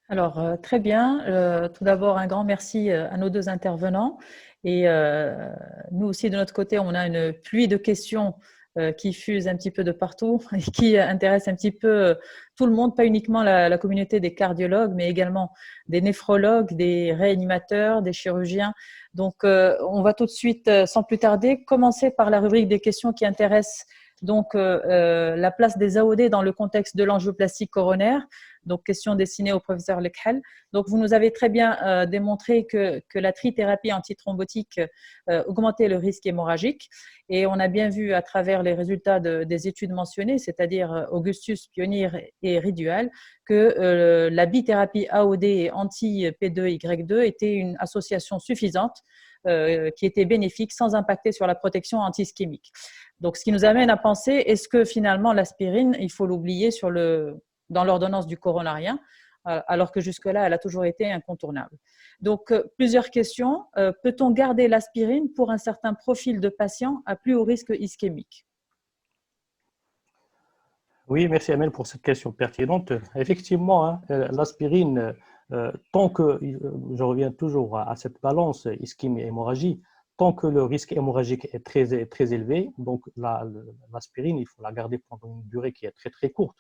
Alors, très bien. Tout d'abord, un grand merci à nos deux intervenants. Et nous aussi, de notre côté, on a une pluie de questions qui fusent un petit peu de partout et qui intéressent un petit peu tout le monde, pas uniquement la communauté des cardiologues, mais également des néphrologues, des réanimateurs, des chirurgiens. Donc, on va tout de suite, sans plus tarder, commencer par la rubrique des questions qui intéressent donc la place des AOD dans le contexte de l'angioplastie coronaire. Donc, question destinée au professeur Lekhal. Donc, vous nous avez très bien démontré que la trithérapie antithrombotique augmentait le risque hémorragique. Et on a bien vu à travers les résultats des études mentionnées, c'est-à-dire Augustus, Pionnier et Ridual, que la bithérapie AOD et anti-P2Y2 était une association suffisante qui était bénéfique sans impacter sur la protection anti-ischémique. Donc, ce qui nous amène à penser, est-ce que finalement l'aspirine, il faut l'oublier dans l'ordonnance du coronarien, alors que jusque-là, elle a toujours été incontournable. Donc, plusieurs questions. Peut-on garder l'aspirine pour un certain profil de patient à plus haut risque ischémique? Oui, merci Amel pour cette question pertinente. Effectivement, hein, l'aspirine, tant que, je reviens toujours à cette balance ischémie-hémorragie, tant que le risque hémorragique est très élevé, donc l'aspirine, il faut la garder pendant une durée qui est très courte.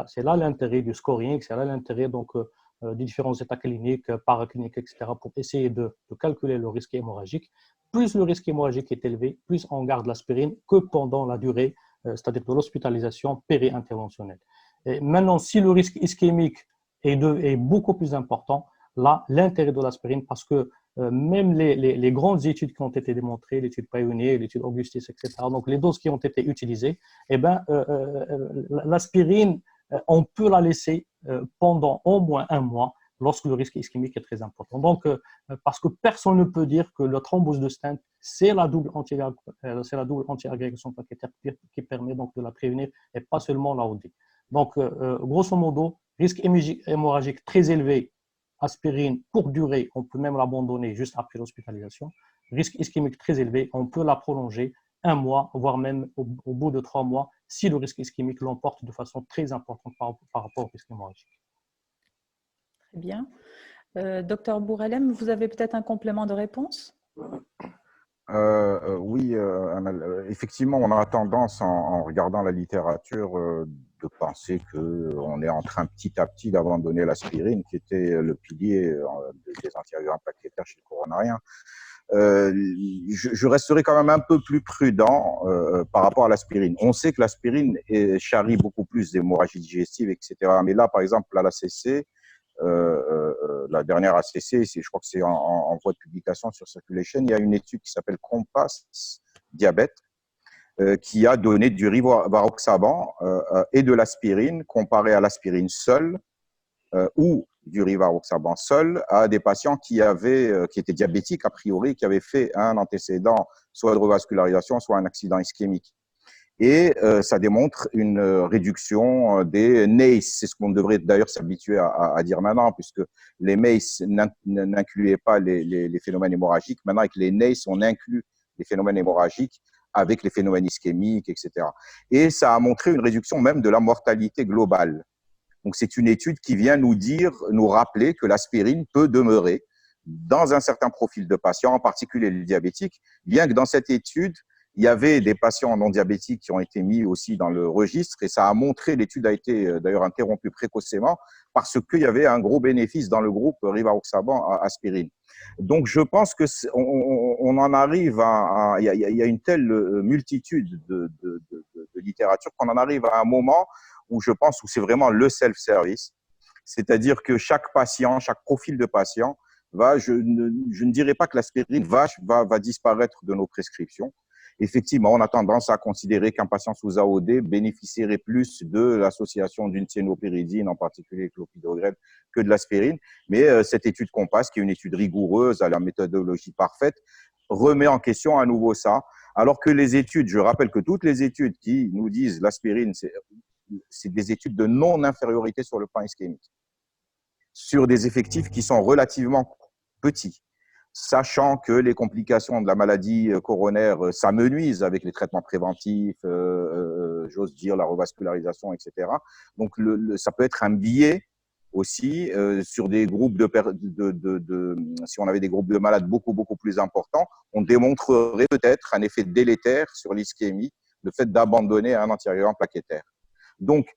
C'est là l'intérêt du scoring, c'est là l'intérêt donc, des différents états cliniques, paracliniques, etc., pour essayer de calculer le risque hémorragique. Plus le risque hémorragique est élevé, plus on garde l'aspirine que pendant la durée, c'est-à-dire de l'hospitalisation péri-interventionnelle. Et maintenant, si le risque ischémique est beaucoup plus important, là, l'intérêt de l'aspirine, parce que même les grandes études qui ont été démontrées, l'étude Pioneer, l'étude Augustus, etc., donc les doses qui ont été utilisées, eh ben, l'aspirine, on peut la laisser pendant au moins un mois lorsque le risque ischémique est très important. Donc, parce que personne ne peut dire que la thrombose de stent, c'est la double anti-agrégation plaquettaire qui permet donc de la prévenir et pas seulement la OD. Donc, grosso modo, risque hémorragique très élevé, aspirine pour durée, on peut même l'abandonner juste après l'hospitalisation. Risque ischémique très élevé, on peut la prolonger un mois, voire même au bout de 3 mois, si le risque ischémique l'emporte de façon très importante par rapport au risque hémorragique. Très bien. Docteur Bourrelem, vous avez peut-être un complément de réponse? Oui, effectivement, on a tendance, en regardant la littérature, de penser qu'on est en train petit à petit d'abandonner l'aspirine, qui était le pilier des antiagrégants plaquettaires chez le coronarien. Je resterai quand même un peu plus prudent par rapport à l'aspirine. On sait que l'aspirine charrie beaucoup plus d'hémorragie digestive, etc. Mais là, par exemple, à l'ACC, la dernière ACC, je crois que c'est en voie de publication sur Circulation, il y a une étude qui s'appelle Compass Diabète, qui a donné du rivaroxaban et de l'aspirine comparé à l'aspirine seule ou du rivaroxaban seul à des patients qui étaient diabétiques a priori, qui avaient fait un antécédent soit de revascularisation, soit un accident ischémique. Et ça démontre une réduction des NACE. C'est ce qu'on devrait d'ailleurs s'habituer à dire maintenant, puisque les MACE n'incluaient pas les phénomènes hémorragiques. Maintenant, avec les NACE, on inclut les phénomènes hémorragiques avec les phénomènes ischémiques, etc. Et ça a montré une réduction même de la mortalité globale. Donc, c'est une étude qui vient nous rappeler que l'aspirine peut demeurer dans un certain profil de patients, en particulier les diabétiques, bien que dans cette étude, il y avait des patients non diabétiques qui ont été mis aussi dans le registre et ça a montré, l'étude a été d'ailleurs interrompue précocement parce qu'il y avait un gros bénéfice dans le groupe rivaroxaban aspirine. Donc je pense que on en arrive il y a une telle multitude de littérature qu'on en arrive à un moment où je pense où c'est vraiment le self-service, c'est-à-dire que chaque patient, chaque profil de patient je ne dirais pas que l'aspirine va disparaître de nos prescriptions. Effectivement, on a tendance à considérer qu'un patient sous AOD bénéficierait plus de l'association d'une cyanopyridine, en particulier clopidogrel, que de l'aspirine. Mais cette étude Compass, qui est une étude rigoureuse à la méthodologie parfaite, remet en question à nouveau ça. Alors que les études, je rappelle que toutes les études qui nous disent l'aspirine, c'est des études de non-infériorité sur le plan ischémique, sur des effectifs qui sont relativement petits, sachant que les complications de la maladie coronaire s'amenuisent avec les traitements préventifs, j'ose dire la revascularisation, etc. Donc ça peut être un biais aussi sur des groupes si on avait des groupes de malades beaucoup plus importants, on démontrerait peut-être un effet délétère sur l'ischémie, le fait d'abandonner un anticoagulant plaquettaire. Donc,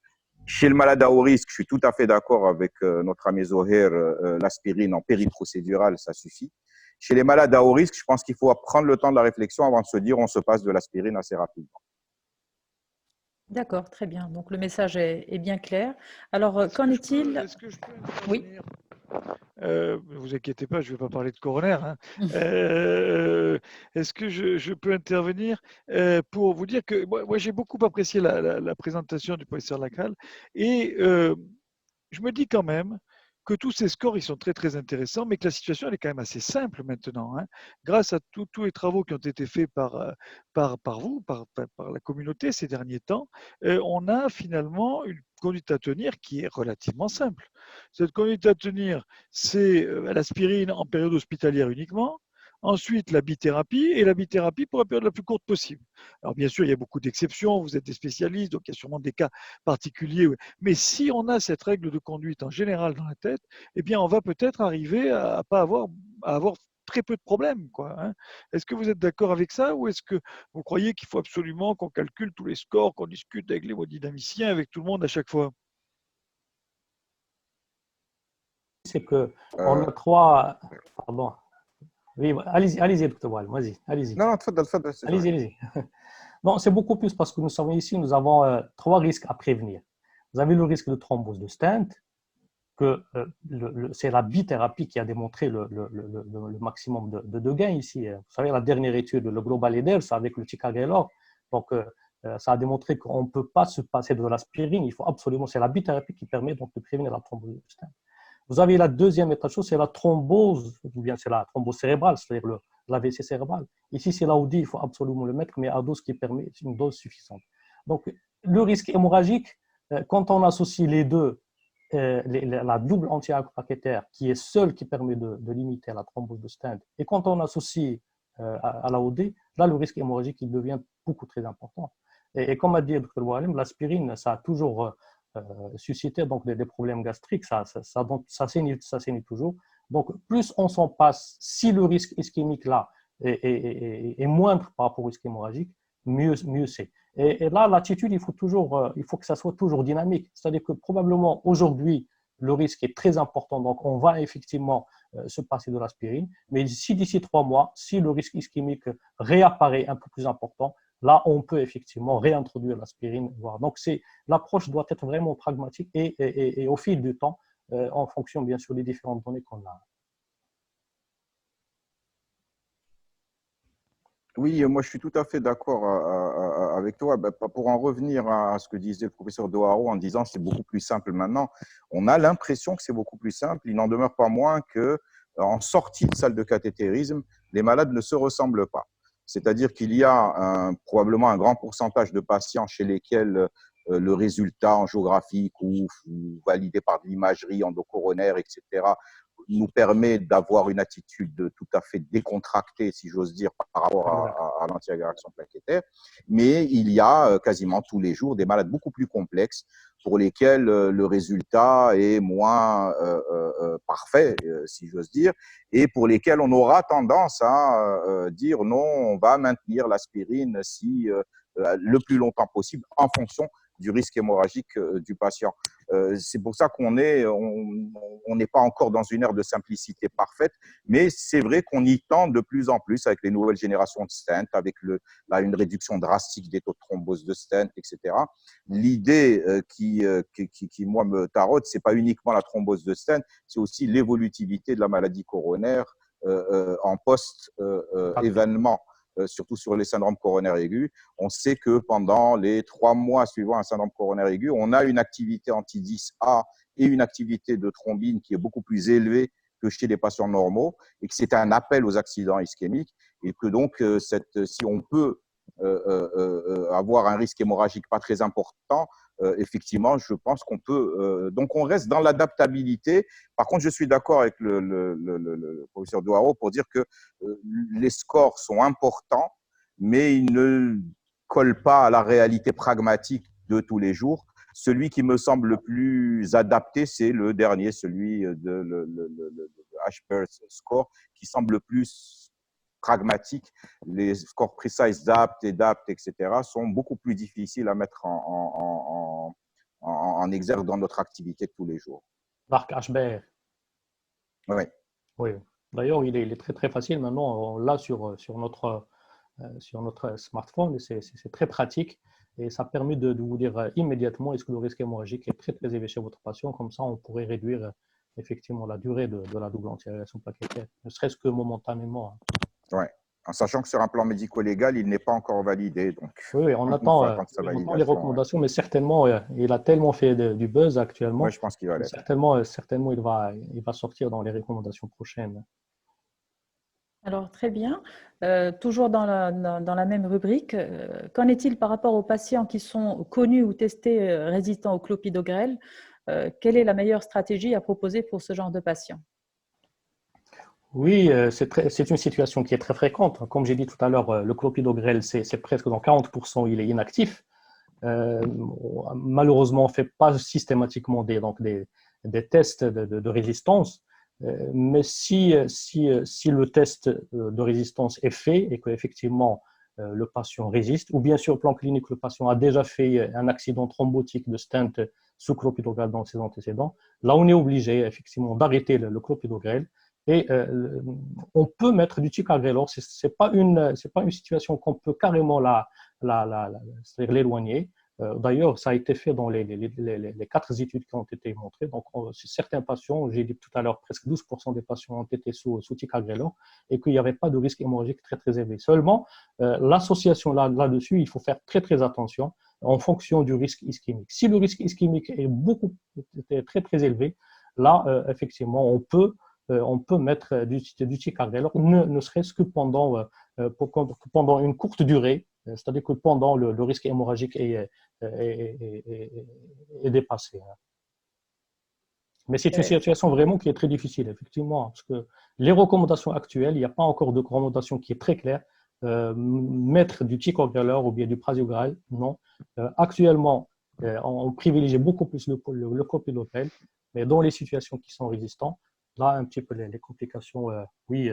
chez le malade à haut risque, je suis tout à fait d'accord avec notre ami Zoher, l'aspirine en périprocédurale, ça suffit. Chez les malades à haut risque, je pense qu'il faut prendre le temps de la réflexion avant de se dire on se passe de l'aspirine assez rapidement. D'accord, très bien. Donc le message est bien clair. Alors, qu'en est-il? Est-ce que je peux Oui. intervenir? Ne vous inquiétez pas, je ne vais pas parler de coroner, hein. Est-ce que je peux intervenir pour vous dire que moi j'ai beaucoup apprécié la présentation du professeur Lacal et je me dis quand même que tous ces scores, ils sont très, très intéressants, mais que la situation, elle est quand même assez simple maintenant, hein. Grâce à tous les travaux qui ont été faits par vous, par la communauté ces derniers temps, on a finalement une conduite à tenir qui est relativement simple. Cette conduite à tenir, c'est l'aspirine en période hospitalière uniquement, ensuite la bithérapie, et la bithérapie pour la période la plus courte possible. Alors bien sûr, il y a beaucoup d'exceptions, vous êtes des spécialistes, donc il y a sûrement des cas particulier. Mais si on a cette règle de conduite en général dans la tête, eh bien, on va peut-être arriver à pas avoir, à avoir très peu de problèmes, quoi, hein. Est-ce que vous êtes d'accord avec ça ou est-ce que vous croyez qu'il faut absolument qu'on calcule tous les scores, qu'on discute avec les dynamiciens, avec tout le monde à chaque fois? C'est qu'on a trois. Pardon. Oui, allez-y, docteur Wal, vas-y, allez-y. Non, tfadal, Allez-y, allez-y. Non, c'est beaucoup plus parce que nous savons ici, nous avons trois risques à prévenir. Vous avez le risque de thrombose de stent, que c'est la bithérapie qui a démontré le maximum de gains ici. Vous savez, la dernière étude, le Global EDERS avec le ticagrelor, donc ça a démontré qu'on ne peut pas se passer de l'aspirine, il faut absolument, c'est la bithérapie qui permet donc de prévenir la thrombose de stent. Vous avez la deuxième état de chose, c'est la thrombose, ou bien c'est la thrombose cérébrale, c'est-à-dire l'AVC cérébral. Ici, c'est là où dit il faut absolument le mettre, mais à dose qui permet une dose suffisante. Donc, le risque hémorragique, quand on associe les deux, la double anticoagulateur qui est seule qui permet de limiter la thrombose de stent, et quand on associe à l'AOD, là, le risque hémorragique il devient beaucoup très important. Et comme a dit le Dr Wallem, l'aspirine, ça a toujours suscité donc des problèmes gastriques, ça saigne toujours. Donc, plus on s'en passe, si le risque ischémique là est moindre par rapport au risque hémorragique, mieux c'est. Et là, l'attitude, il faut que ça soit toujours dynamique. C'est-à-dire que probablement aujourd'hui, le risque est très important, donc on va effectivement se passer de l'aspirine. Mais si d'ici 3 mois, si le risque ischémique réapparaît un peu plus important, là, on peut effectivement réintroduire l'aspirine. Donc, l'approche doit être vraiment pragmatique et au fil du temps, en fonction bien sûr des différentes données qu'on a. Oui, moi je suis tout à fait d'accord avec toi. Pour en revenir à ce que disait le professeur Doharo en disant c'est beaucoup plus simple maintenant, on a l'impression que c'est beaucoup plus simple. Il n'en demeure pas moins que en sortie de salle de cathétérisme, les malades ne se ressemblent pas. C'est-à-dire qu'il y a probablement un grand pourcentage de patients chez lesquels le résultat angiographique ou validé par de l'imagerie endocoronaire, etc., nous permet d'avoir une attitude tout à fait décontractée, si j'ose dire, par rapport à l'antiagression plaquettaire. Mais il y a quasiment tous les jours des malades beaucoup plus complexes pour lesquels le résultat est moins parfait, si j'ose dire, et pour lesquels on aura tendance à dire non, on va maintenir l'aspirine si le plus longtemps possible en fonction du risque hémorragique du patient. C'est pour ça qu'on n'est pas encore dans une ère de simplicité parfaite, mais c'est vrai qu'on y tend de plus en plus avec les nouvelles générations de stents, avec une réduction drastique des taux de thrombose de stents, etc. L'idée qui, moi, me taraude, ce n'est pas uniquement la thrombose de stent, c'est aussi l'évolutivité de la maladie coronaire en post-événement. Surtout sur les syndromes coronaires aigus. On sait que pendant les 3 mois suivant un syndrome coronaire aigu, on a une activité anti-10A et une activité de thrombine qui est beaucoup plus élevée que chez les patients normaux et que c'est un appel aux accidents ischémiques et que donc si on peut avoir un risque hémorragique pas très important, effectivement, je pense qu'on peut. Donc, on reste dans l'adaptabilité. Par contre, je suis d'accord avec le professeur Douaro pour dire que les scores sont importants, mais ils ne collent pas à la réalité pragmatique de tous les jours. Celui qui me semble le plus adapté, c'est le dernier, celui de le Ashper score, qui semble le plus pragmatique. Les scores precise d'apt et d'apt, etc., sont beaucoup plus difficiles à mettre en exergue dans notre activité de tous les jours. Marc HBR. Oui. Oui. D'ailleurs, il est très très facile maintenant. On l'a sur notre smartphone. C'est très pratique et ça permet de vous dire immédiatement est-ce que le risque hémorragique est très très élevé chez votre patient. Comme ça, on pourrait réduire effectivement la durée de la double antiagression plaquettaire, ne serait-ce que momentanément. Ouais. En sachant que sur un plan médico-légal, il n'est pas encore validé. Donc, oui, on attend les recommandations, mais certainement, il a tellement fait du buzz actuellement. Oui, je pense qu'il va l'être. Certainement, il va sortir dans les recommandations prochaines. Alors, très bien. Toujours dans la même rubrique, qu'en est-il par rapport aux patients qui sont connus ou testés résistants au clopidogrel? Quelle est la meilleure stratégie à proposer pour ce genre de patients? Oui, c'est une situation qui est très fréquente. Comme j'ai dit tout à l'heure, le clopidogrel, c'est presque dans 40%, il est inactif. Malheureusement, on ne fait pas systématiquement des tests de résistance. Mais si le test de résistance est fait et qu'effectivement le patient résiste, ou bien sur le plan clinique, le patient a déjà fait un accident thrombotique de stent sous clopidogrel dans ses antécédents, là on est obligé effectivement d'arrêter le clopidogrel et on peut mettre du ticagrelor. C'est pas une situation qu'on peut carrément l'éloigner. D'ailleurs, ça a été fait dans les 4 études qui ont été montrées. Donc, certains patients, j'ai dit tout à l'heure, presque 12% des patients ont été sous ticagrelor et qu'il n'y avait pas de risque hémorragique très, très élevé. Seulement, l'association là-dessus, il faut faire très, très attention en fonction du risque ischémique. Si le risque ischémique est très, très élevé, là, effectivement, on peut mettre du ticagrelor, ne serait-ce que pendant une courte durée, c'est-à-dire que pendant le risque hémorragique est dépassé. Mais c'est une situation vraiment qui est très difficile, effectivement, parce que les recommandations actuelles, il n'y a pas encore de recommandation qui est très claire. Mettre du ticagrelor ou bien du prasugrel, non. Actuellement, on privilégie beaucoup plus le clopidogrel, mais dans les situations qui sont résistantes, là, un petit peu les complications, oui,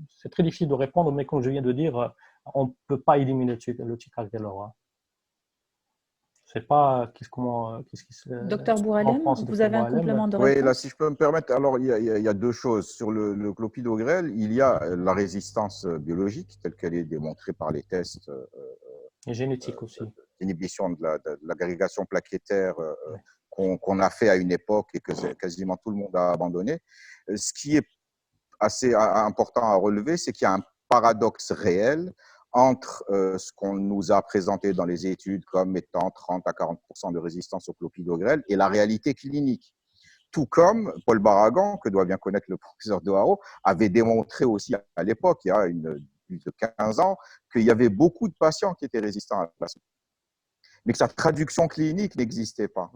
c'est très difficile de répondre, mais comme je viens de dire, on ne peut pas éliminer le ticagrelor. Hein. Je ne sais pas qu'est-ce qui se Docteur Bouralem, vous avez un complément de réponse? Oui, là, si je peux me permettre, alors il y a 2 choses. Sur le clopidogrel, il y a la résistance biologique, telle qu'elle est démontrée par les tests et génétique aussi. D'inhibition de l'agrégation plaquettaire qu'on a fait à une époque et que quasiment tout le monde a abandonné. Ce qui est assez important à relever, c'est qu'il y a un paradoxe réel entre ce qu'on nous a présenté dans les études comme étant 30 à 40% de résistance au clopidogrel et la réalité clinique. Tout comme Paul Barragan, que doit bien connaître le professeur Doharo, avait démontré aussi à l'époque, il y a plus de 15 ans, qu'il y avait beaucoup de patients qui étaient résistants à la mais que sa traduction clinique n'existait pas.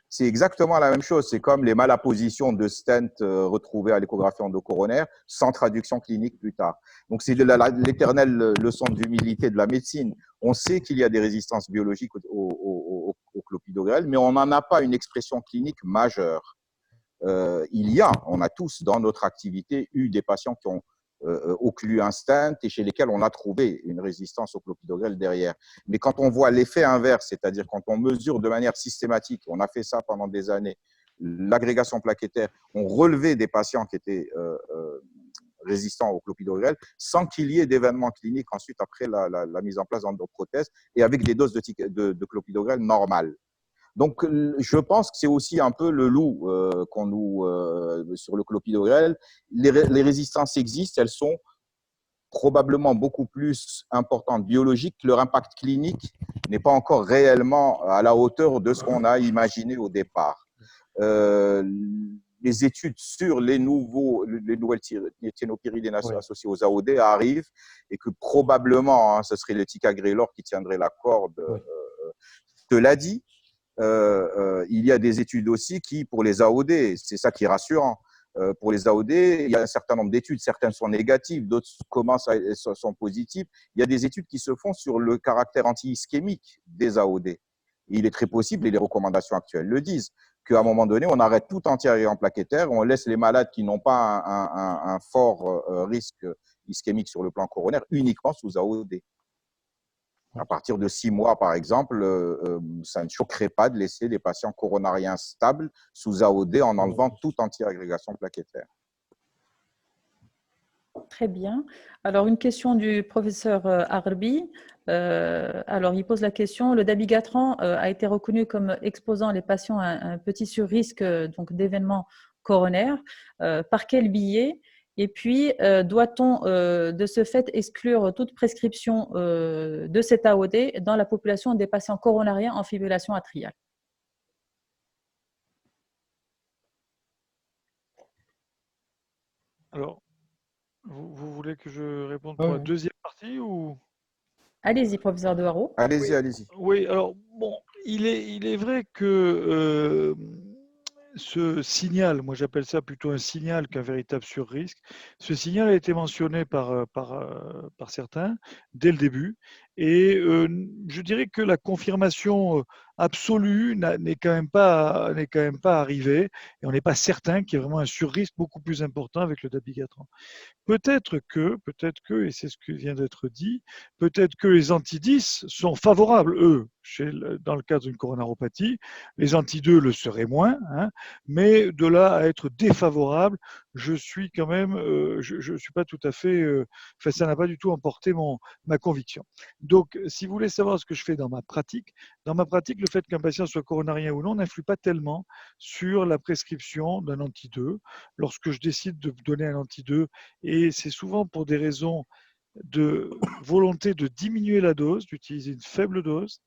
C'est exactement la même chose. C'est comme les malappositions de stent retrouvées à l'échographie endocoronaire sans traduction clinique plus tard. Donc, c'est l'éternelle leçon d'humilité de la médecine. On sait qu'il y a des résistances biologiques au clopidogrel, mais on n'en a pas une expression clinique majeure. On a tous dans notre activité eu des patients qui ont occlu un stent et chez lesquels on a trouvé une résistance au clopidogrel derrière. Mais quand on voit l'effet inverse, c'est-à-dire quand on mesure de manière systématique, on a fait ça pendant des années, l'agrégation plaquettaire, on relevait des patients qui étaient résistants au clopidogrel sans qu'il y ait d'événements cliniques ensuite après la mise en place d'endoprothèses et avec des doses de clopidogrel normales. Donc, je pense que c'est aussi un peu le loup sur le clopidogrel. Les résistances existent, elles sont probablement beaucoup plus importantes biologiques. Leur impact clinique n'est pas encore réellement à la hauteur de ce qu'on a imaginé au départ. Les études sur les nouvelles thiénopyridines associées aux AOD arrivent et que probablement, ce serait le ticagrelor qui tiendrait la corde. Cela dit, il y a des études aussi qui, pour les AOD, c'est ça qui est rassurant. Pour les AOD, il y a un certain nombre d'études, certaines sont négatives, d'autres sont positives. Il y a des études qui se font sur le caractère anti-ischémique des AOD. Il est très possible, et les recommandations actuelles le disent, qu'à un moment donné, on arrête tout antiagrégat plaquettaire, on laisse les malades qui n'ont pas un fort risque ischémique sur le plan coronaire uniquement sous AOD. À partir de 6 mois, par exemple, ça ne choquerait pas de laisser des patients coronariens stables sous AOD en enlevant toute antiagrégation plaquettaire. Très bien. Alors, une question du professeur Arbi. Alors, il pose la question, le dabigatran a été reconnu comme exposant les patients à un petit surrisque donc d'événements coronaires. Par quel biais? Et puis, doit-on de ce fait exclure toute prescription de cet AOD dans la population des patients coronariens en fibrillation atriale? Alors, vous voulez que je réponde pour la deuxième partie ou? Allez-y, professeur De Haro. Allez-y, allez-y. Oui, alors, bon, il est vrai que ce signal, moi j'appelle ça plutôt un signal qu'un véritable surrisque, ce signal a été mentionné par certains dès le début. Et je dirais que la confirmation absolue n'est quand même pas arrivée. Et on n'est pas certain qu'il y ait vraiment un surrisque beaucoup plus important avec le dabigatran. Peut-être que, et c'est ce qui vient d'être dit, peut-être que les anti-10 sont favorables, eux, dans le cadre d'une coronaropathie. Les anti-2 le seraient moins, hein, mais de là à être défavorable, je suis quand même, je ne suis pas tout à fait, enfin, ça n'a pas du tout emporté ma conviction. Donc, si vous voulez savoir ce que je fais dans ma pratique, le fait qu'un patient soit coronarien ou non n'influe pas tellement sur la prescription d'un anti-2. Lorsque je décide de donner un anti-2, et c'est souvent pour des raisons de volonté de diminuer la dose, d'utiliser une faible dose,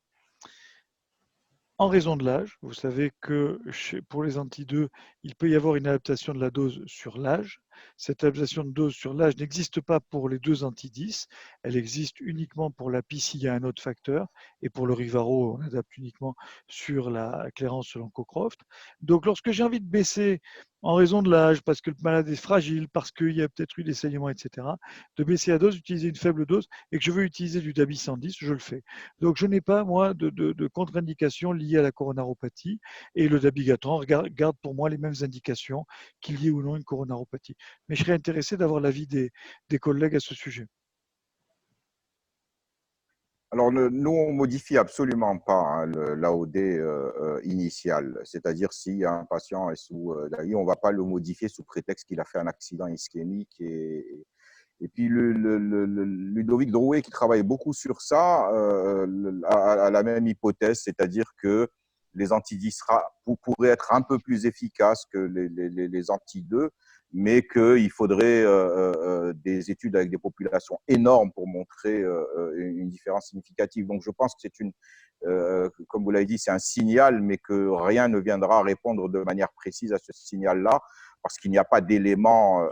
en raison de l'âge. Vous savez que pour les anti-2, il peut y avoir une adaptation de la dose sur l'âge. Cette adaptation de dose sur l'âge n'existe pas pour les deux anti-10. Elle existe uniquement pour la PIS s'il y a un autre facteur. Et pour le Rivaro, on adapte uniquement sur la clairance selon Cockcroft. Donc, lorsque j'ai envie de baisser en raison de l'âge, parce que le malade est fragile, parce qu'il y a peut-être eu des saignements, etc., de baisser la dose, d'utiliser une faible dose, et que je veux utiliser du DABI 110, je le fais. Donc, je n'ai pas, moi, de contre-indications liées à la coronaropathie, et le dabigatran garde pour moi les mêmes indications qu'il y ait ou non une coronaropathie. Mais je serais intéressé d'avoir l'avis des collègues à ce sujet. Alors, nous, on ne modifie absolument pas l'AOD initial. C'est-à-dire, si un patient est sous DAI, on ne va pas le modifier sous prétexte qu'il a fait un accident ischémique. Et puis, Ludovic Drouet, qui travaille beaucoup sur ça, a la même hypothèse, c'est-à-dire que les anti-10 pourraient être un peu plus efficaces que les anti-2, mais qu'il faudrait des études avec des populations énormes pour montrer une différence significative. Donc, je pense que c'est comme vous l'avez dit, c'est un signal, mais que rien ne viendra répondre de manière précise à ce signal-là, parce qu'il n'y a pas d'éléments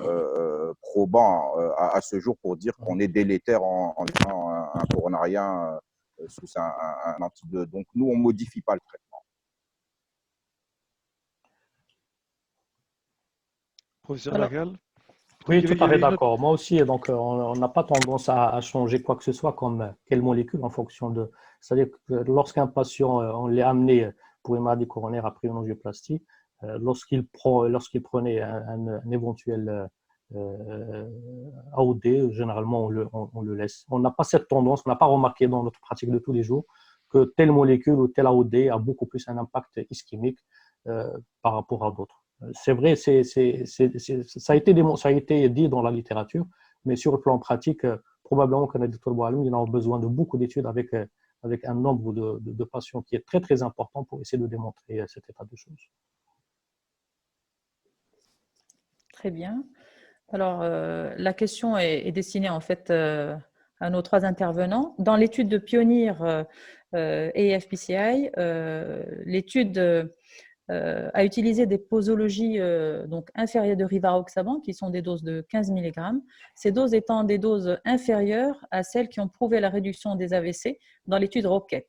probants à ce jour pour dire qu'on est délétère en laissant un coronarien sous un anti-2. Donc, nous, on ne modifie pas le traitement. Professeur Lagal? Oui, tout à fait d'accord. Moi aussi, donc, on n'a pas tendance à changer quoi que ce soit comme quelle molécule en fonction de… C'est-à-dire que lorsqu'un patient, on l'est amené pour une maladie coronaire après une angioplastie, lorsqu'il prenait un éventuel AOD, généralement, on le laisse. On n'a pas cette tendance, on n'a pas remarqué dans notre pratique de tous les jours que telle molécule ou telle AOD a beaucoup plus un impact ischémique par rapport à d'autres. C'est vrai, ça a été dit dans la littérature, mais sur le plan pratique, probablement que Dr. Boualem, il a besoin de beaucoup d'études avec un nombre de patients qui est très, très important pour essayer de démontrer cet état de choses. Très bien. Alors, la question est destinée en fait à nos trois intervenants. Dans l'étude de Pioneer AFPCI, l'étude a utilisé des posologies donc inférieures de rivaroxaban, qui sont des doses de 15 mg, ces doses étant des doses inférieures à celles qui ont prouvé la réduction des AVC dans l'étude Rocket.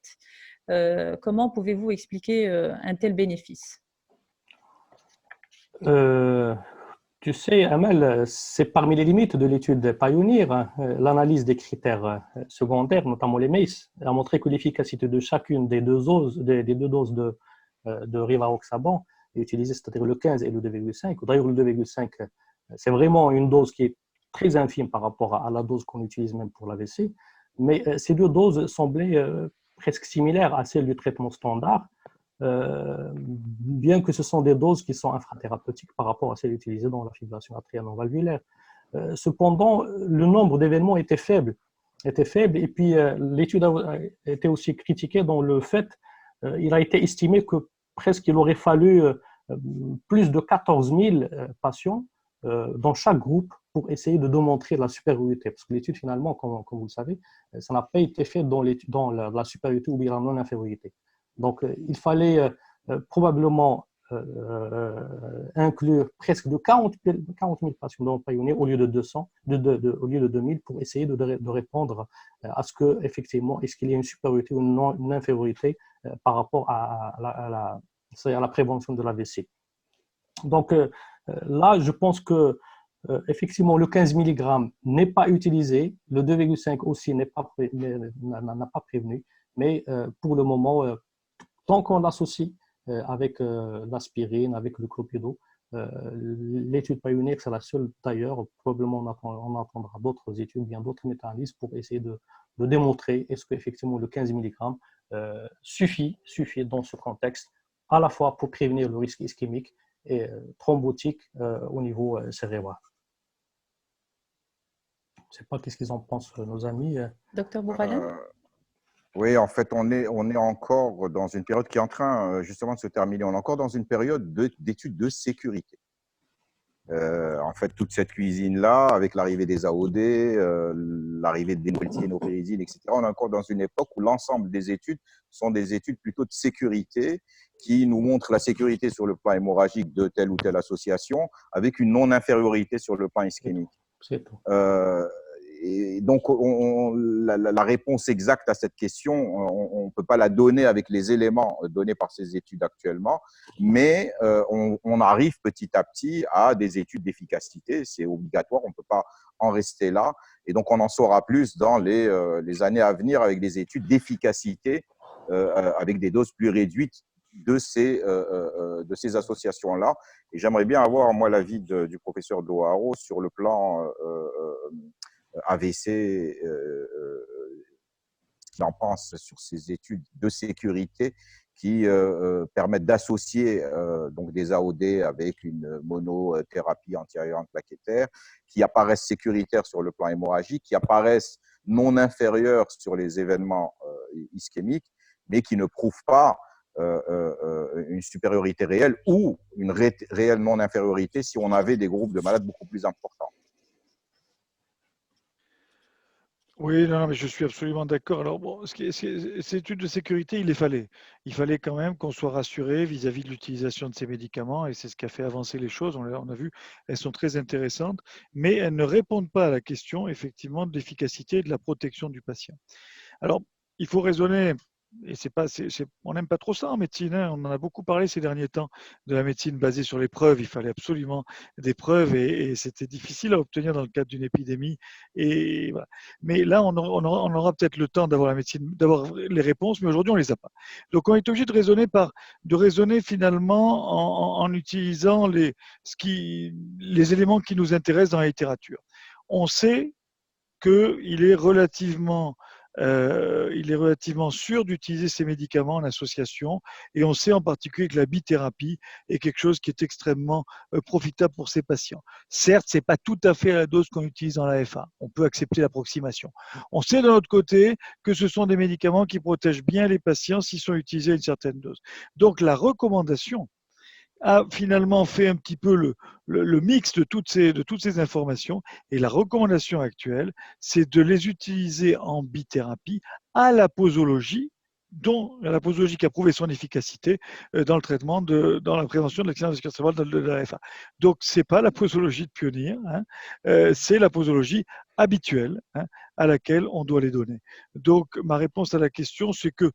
Comment pouvez-vous expliquer un tel bénéfice? Tu sais, Amel, c'est parmi les limites de l'étude Pioneer, hein, l'analyse des critères secondaires, notamment les MACE, a montré que l'efficacité de chacune des deux doses de rivaroxaban est utilisée, c'est-à-dire le 15 et le 2,5. D'ailleurs, le 2,5, c'est vraiment une dose qui est très infime par rapport à la dose qu'on utilise même pour l'AVC, mais ces deux doses semblaient presque similaires à celles du traitement standard, bien que ce sont des doses qui sont infrathérapeutiques par rapport à celles utilisées dans la fibrillation atriale non valvulaire. Cependant, le nombre d'événements était faible, et puis l'étude a été aussi critiquée dans le fait, il a été estimé que presque il aurait fallu plus de 14 000 patients dans chaque groupe pour essayer de démontrer la supériorité, parce que l'étude finalement, comme vous le savez, ça n'a pas été fait dans la supériorité ou bien la non-infériorité. Donc, il fallait probablement inclure presque de 40 000 patients dans le Pioneer au lieu de 200, au lieu de 2000, pour essayer de répondre à ce que, effectivement, est-ce qu'il y a une supériorité ou une infériorité par rapport à la prévention de l'AVC. Donc, là, je pense que effectivement, le 15 mg n'est pas utilisé, le 2,5 aussi n'a pas prévenu, mais pour le moment, tant qu'on l'associe avec l'aspirine, avec le clopidogrel, l'étude Pioneer, c'est la seule d'ailleurs, probablement on entendra d'autres études, bien d'autres méta-analyses pour essayer de démontrer est-ce qu'effectivement le 15 mg suffit dans ce contexte, à la fois pour prévenir le risque ischémique et thrombotique au niveau cérébral. Je ne sais pas qu'est-ce qu'ils en pensent, nos amis. Docteur Bouralen. Oui, en fait, on est encore dans une période qui est en train justement de se terminer. On est encore dans une période d'études de sécurité. En fait, toute cette cuisine-là, avec l'arrivée des AOD, l'arrivée des cyanopéridine, etc., on est encore dans une époque où l'ensemble des études sont des études plutôt de sécurité qui nous montrent la sécurité sur le plan hémorragique de telle ou telle association avec une non-infériorité sur le plan ischémique. C'est tout. Et donc, la réponse exacte à cette question, on ne peut pas la donner avec les éléments donnés par ces études actuellement, mais on arrive petit à petit à des études d'efficacité. C'est obligatoire, on ne peut pas en rester là. Et donc, on en saura plus dans les années à venir avec des études d'efficacité, avec des doses plus réduites de ces associations-là. Et j'aimerais bien avoir, moi, l'avis du professeur Doharo sur le plan AVC, ce qu'il en pense sur ces études de sécurité qui permettent d'associer donc des AOD avec une monothérapie antiaérienne plaquettaire, qui apparaissent sécuritaires sur le plan hémorragique, qui apparaissent non inférieures sur les événements ischémiques, mais qui ne prouvent pas une supériorité réelle ou une réelle non-infériorité si on avait des groupes de malades beaucoup plus importants. Oui, non, mais je suis absolument d'accord. Alors, bon, ces études de sécurité, il les fallait. Il fallait quand même qu'on soit rassuré vis-à-vis de l'utilisation de ces médicaments, et c'est ce qui a fait avancer les choses. On a vu, elles sont très intéressantes, mais elles ne répondent pas à la question, effectivement, de l'efficacité et de la protection du patient. Alors, il faut raisonner, et on n'aime pas trop ça en médecine, hein. On en a beaucoup parlé ces derniers temps de la médecine basée sur les preuves. Il fallait absolument des preuves, et c'était difficile à obtenir dans le cadre d'une épidémie. Et voilà. Mais là, on aura peut-être le temps d'avoir les réponses, mais aujourd'hui, on ne les a pas. Donc, on est obligé de raisonner finalement en utilisant les éléments qui nous intéressent dans la littérature. On sait qu'il est relativement sûr d'utiliser ces médicaments en association, et on sait en particulier que la bithérapie est quelque chose qui est extrêmement profitable pour ces patients. Certes, ce n'est pas tout à fait la dose qu'on utilise dans l'AFA, on peut accepter l'approximation. On sait de l'autre côté que ce sont des médicaments qui protègent bien les patients s'ils sont utilisés à une certaine dose. Donc la recommandation a finalement fait un petit peu le mix de toutes ces informations, et la recommandation actuelle, c'est de les utiliser en bithérapie à la posologie, dont la posologie qui a prouvé son efficacité dans le traitement, dans la prévention de l'accident vasculaire cérébral de l'AFA. Donc, ce n'est pas la posologie de pionnier, hein, c'est la posologie habituelle, hein, à laquelle on doit les donner. Donc, ma réponse à la question, c'est que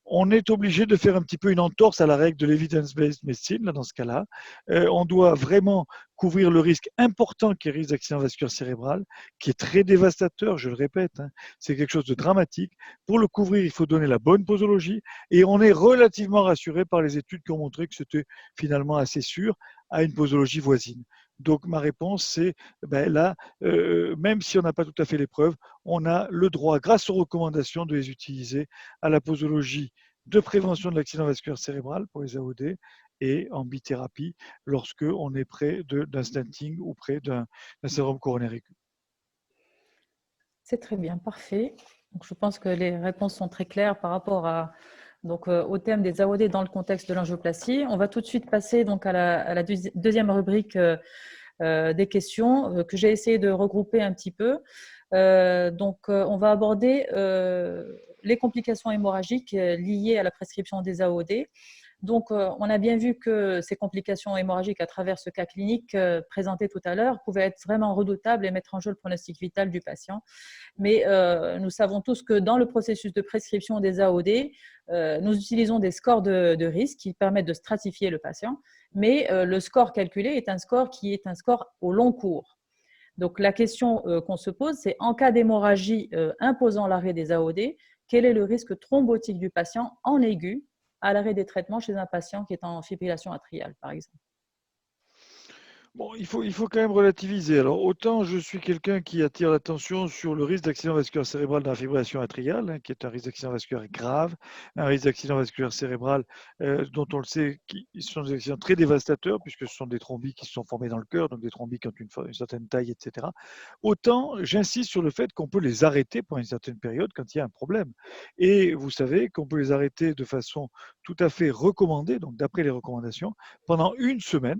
on est obligé de faire un petit peu une entorse à la règle de l'evidence-based medicine, là, dans ce cas-là. On doit vraiment couvrir le risque important qui est le risque d'accident vasculaire cérébral, qui est très dévastateur, je le répète, hein, c'est quelque chose de dramatique. Pour le couvrir, il faut donner la bonne posologie et on est relativement rassuré par les études qui ont montré que c'était finalement assez sûr à une posologie voisine. Donc ma réponse, c'est ben là, même si on n'a pas tout à fait les preuves, on a le droit, grâce aux recommandations, de les utiliser à la posologie de prévention de l'accident vasculaire cérébral pour les AOD et en bithérapie lorsque on est près d'un stenting ou près d'un syndrome coronaire aigu. C'est très bien, parfait. Donc, je pense que les réponses sont très claires par rapport au thème des AOD dans le contexte de l'angioplastie. On va tout de suite passer donc, à la deuxième rubrique des questions que j'ai essayé de regrouper un petit peu. On va aborder les complications hémorragiques liées à la prescription des AOD. Donc, on a bien vu que ces complications hémorragiques à travers ce cas clinique présenté tout à l'heure pouvaient être vraiment redoutables et mettre en jeu le pronostic vital du patient. Mais nous savons tous que dans le processus de prescription des AOD, nous utilisons des scores de risque qui permettent de stratifier le patient, mais le score calculé est un score qui est un score au long cours. Donc, la question qu'on se pose, c'est en cas d'hémorragie imposant l'arrêt des AOD, quel est le risque thrombotique du patient en aigu à l'arrêt des traitements chez un patient qui est en fibrillation atriale, par exemple? Bon, il faut quand même relativiser. Alors, autant je suis quelqu'un qui attire l'attention sur le risque d'accident vasculaire cérébral dans la fibrillation atriale, hein, qui est un risque d'accident vasculaire grave, un risque d'accident vasculaire cérébral dont on le sait, qui sont des accidents très dévastateurs, puisque ce sont des thrombis qui se sont formés dans le cœur, donc des thrombis qui ont une certaine taille, etc. Autant j'insiste sur le fait qu'on peut les arrêter pour une certaine période quand il y a un problème. Et vous savez qu'on peut les arrêter de façon tout à fait recommandée, donc d'après les recommandations, pendant une semaine,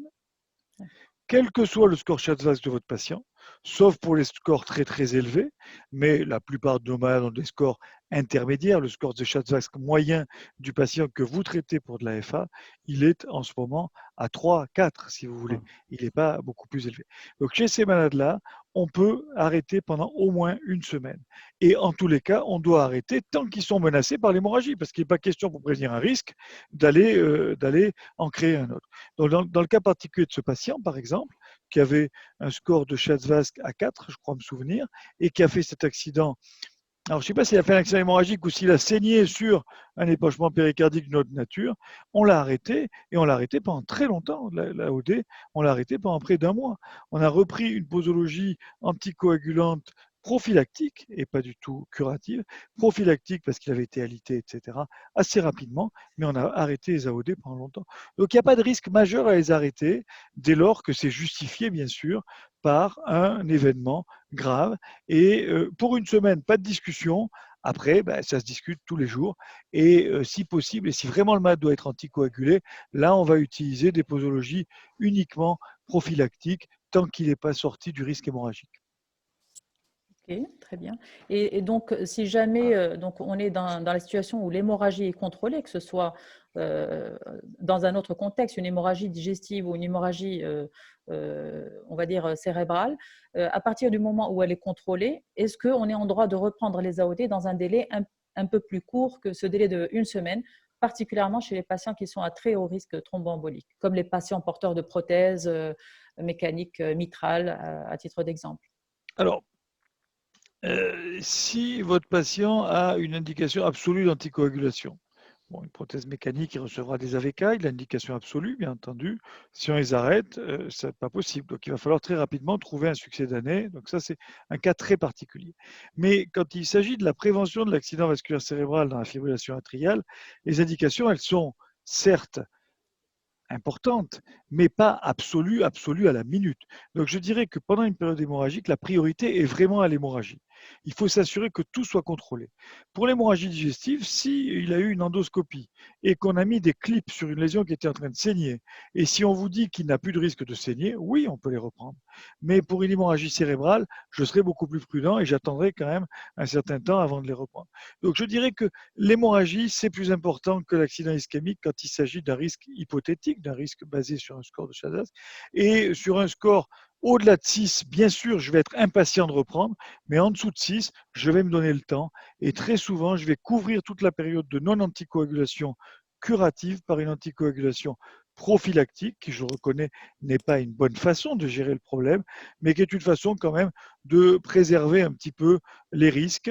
quel que soit le score Schatzvask de votre patient, sauf pour les scores très très élevés, mais la plupart de nos malades ont des scores intermédiaires. Le score de Schatzvask moyen du patient que vous traitez pour de la FA, il est en ce moment à 3, 4 si vous voulez. Il n'est pas beaucoup plus élevé. Donc chez ces malades-là, on peut arrêter pendant au moins une semaine. Et en tous les cas, on doit arrêter tant qu'ils sont menacés par l'hémorragie, parce qu'il n'est pas question pour prévenir un risque d'aller en créer un autre. Donc, dans le cas particulier de ce patient, par exemple, qui avait un score de Schatzvask à 4, je crois me souvenir, et qui a fait cet accident. Alors, je ne sais pas s'il a fait un accident hémorragique ou s'il a saigné sur un épanchement péricardique d'une autre nature. On l'a arrêté et on l'a arrêté pendant très longtemps. La OD, on l'a arrêté pendant près d'un mois. On a repris une posologie anticoagulante prophylactique et pas du tout curative, prophylactique parce qu'il avait été alité, etc., assez rapidement, mais on a arrêté les AOD pendant longtemps. Donc il n'y a pas de risque majeur à les arrêter dès lors que c'est justifié, bien sûr, par un événement grave. Et pour une semaine, pas de discussion. Après, ben, ça se discute tous les jours. Et si possible, et si vraiment le malade doit être anticoagulé, là, on va utiliser des posologies uniquement prophylactiques tant qu'il n'est pas sorti du risque hémorragique. Ok, très bien. Et donc, si jamais donc on est dans la situation où l'hémorragie est contrôlée, que ce soit dans un autre contexte, une hémorragie digestive ou une hémorragie, on va dire, cérébrale, à partir du moment où elle est contrôlée, est-ce qu'on est en droit de reprendre les AOD dans un délai un peu plus court que ce délai d'une semaine, particulièrement chez les patients qui sont à très haut risque thromboembolique, comme les patients porteurs de prothèses mécaniques mitrales, à titre d'exemple? Alors, si votre patient a une indication absolue d'anticoagulation, bon, une prothèse mécanique, il recevra des AVK, il a une indication absolue, bien entendu. Si on les arrête, ce n'est pas possible. Donc, il va falloir très rapidement trouver un succès d'année. Donc, ça, c'est un cas très particulier. Mais quand il s'agit de la prévention de l'accident vasculaire cérébral dans la fibrillation atriale, les indications, elles sont certes importante, mais pas absolue à la minute. Donc je dirais que pendant une période hémorragique, la priorité est vraiment à l'hémorragie. Il faut s'assurer que tout soit contrôlé. Pour l'hémorragie digestive, s'il a eu une endoscopie et qu'on a mis des clips sur une lésion qui était en train de saigner, et si on vous dit qu'il n'a plus de risque de saigner, oui, on peut les reprendre. Mais pour une hémorragie cérébrale, je serai beaucoup plus prudent et j'attendrai quand même un certain temps avant de les reprendre. Donc je dirais que l'hémorragie, c'est plus important que l'accident ischémique quand il s'agit d'un risque hypothétique, d'un risque basé sur un score de Schatzvask et sur un score Au-delà de 6, bien sûr, je vais être impatient de reprendre, mais en dessous de 6, je vais me donner le temps. Et très souvent, je vais couvrir toute la période de non-anticoagulation curative par une anticoagulation prophylactique, qui, je reconnais, n'est pas une bonne façon de gérer le problème, mais qui est une façon quand même de préserver un petit peu les risques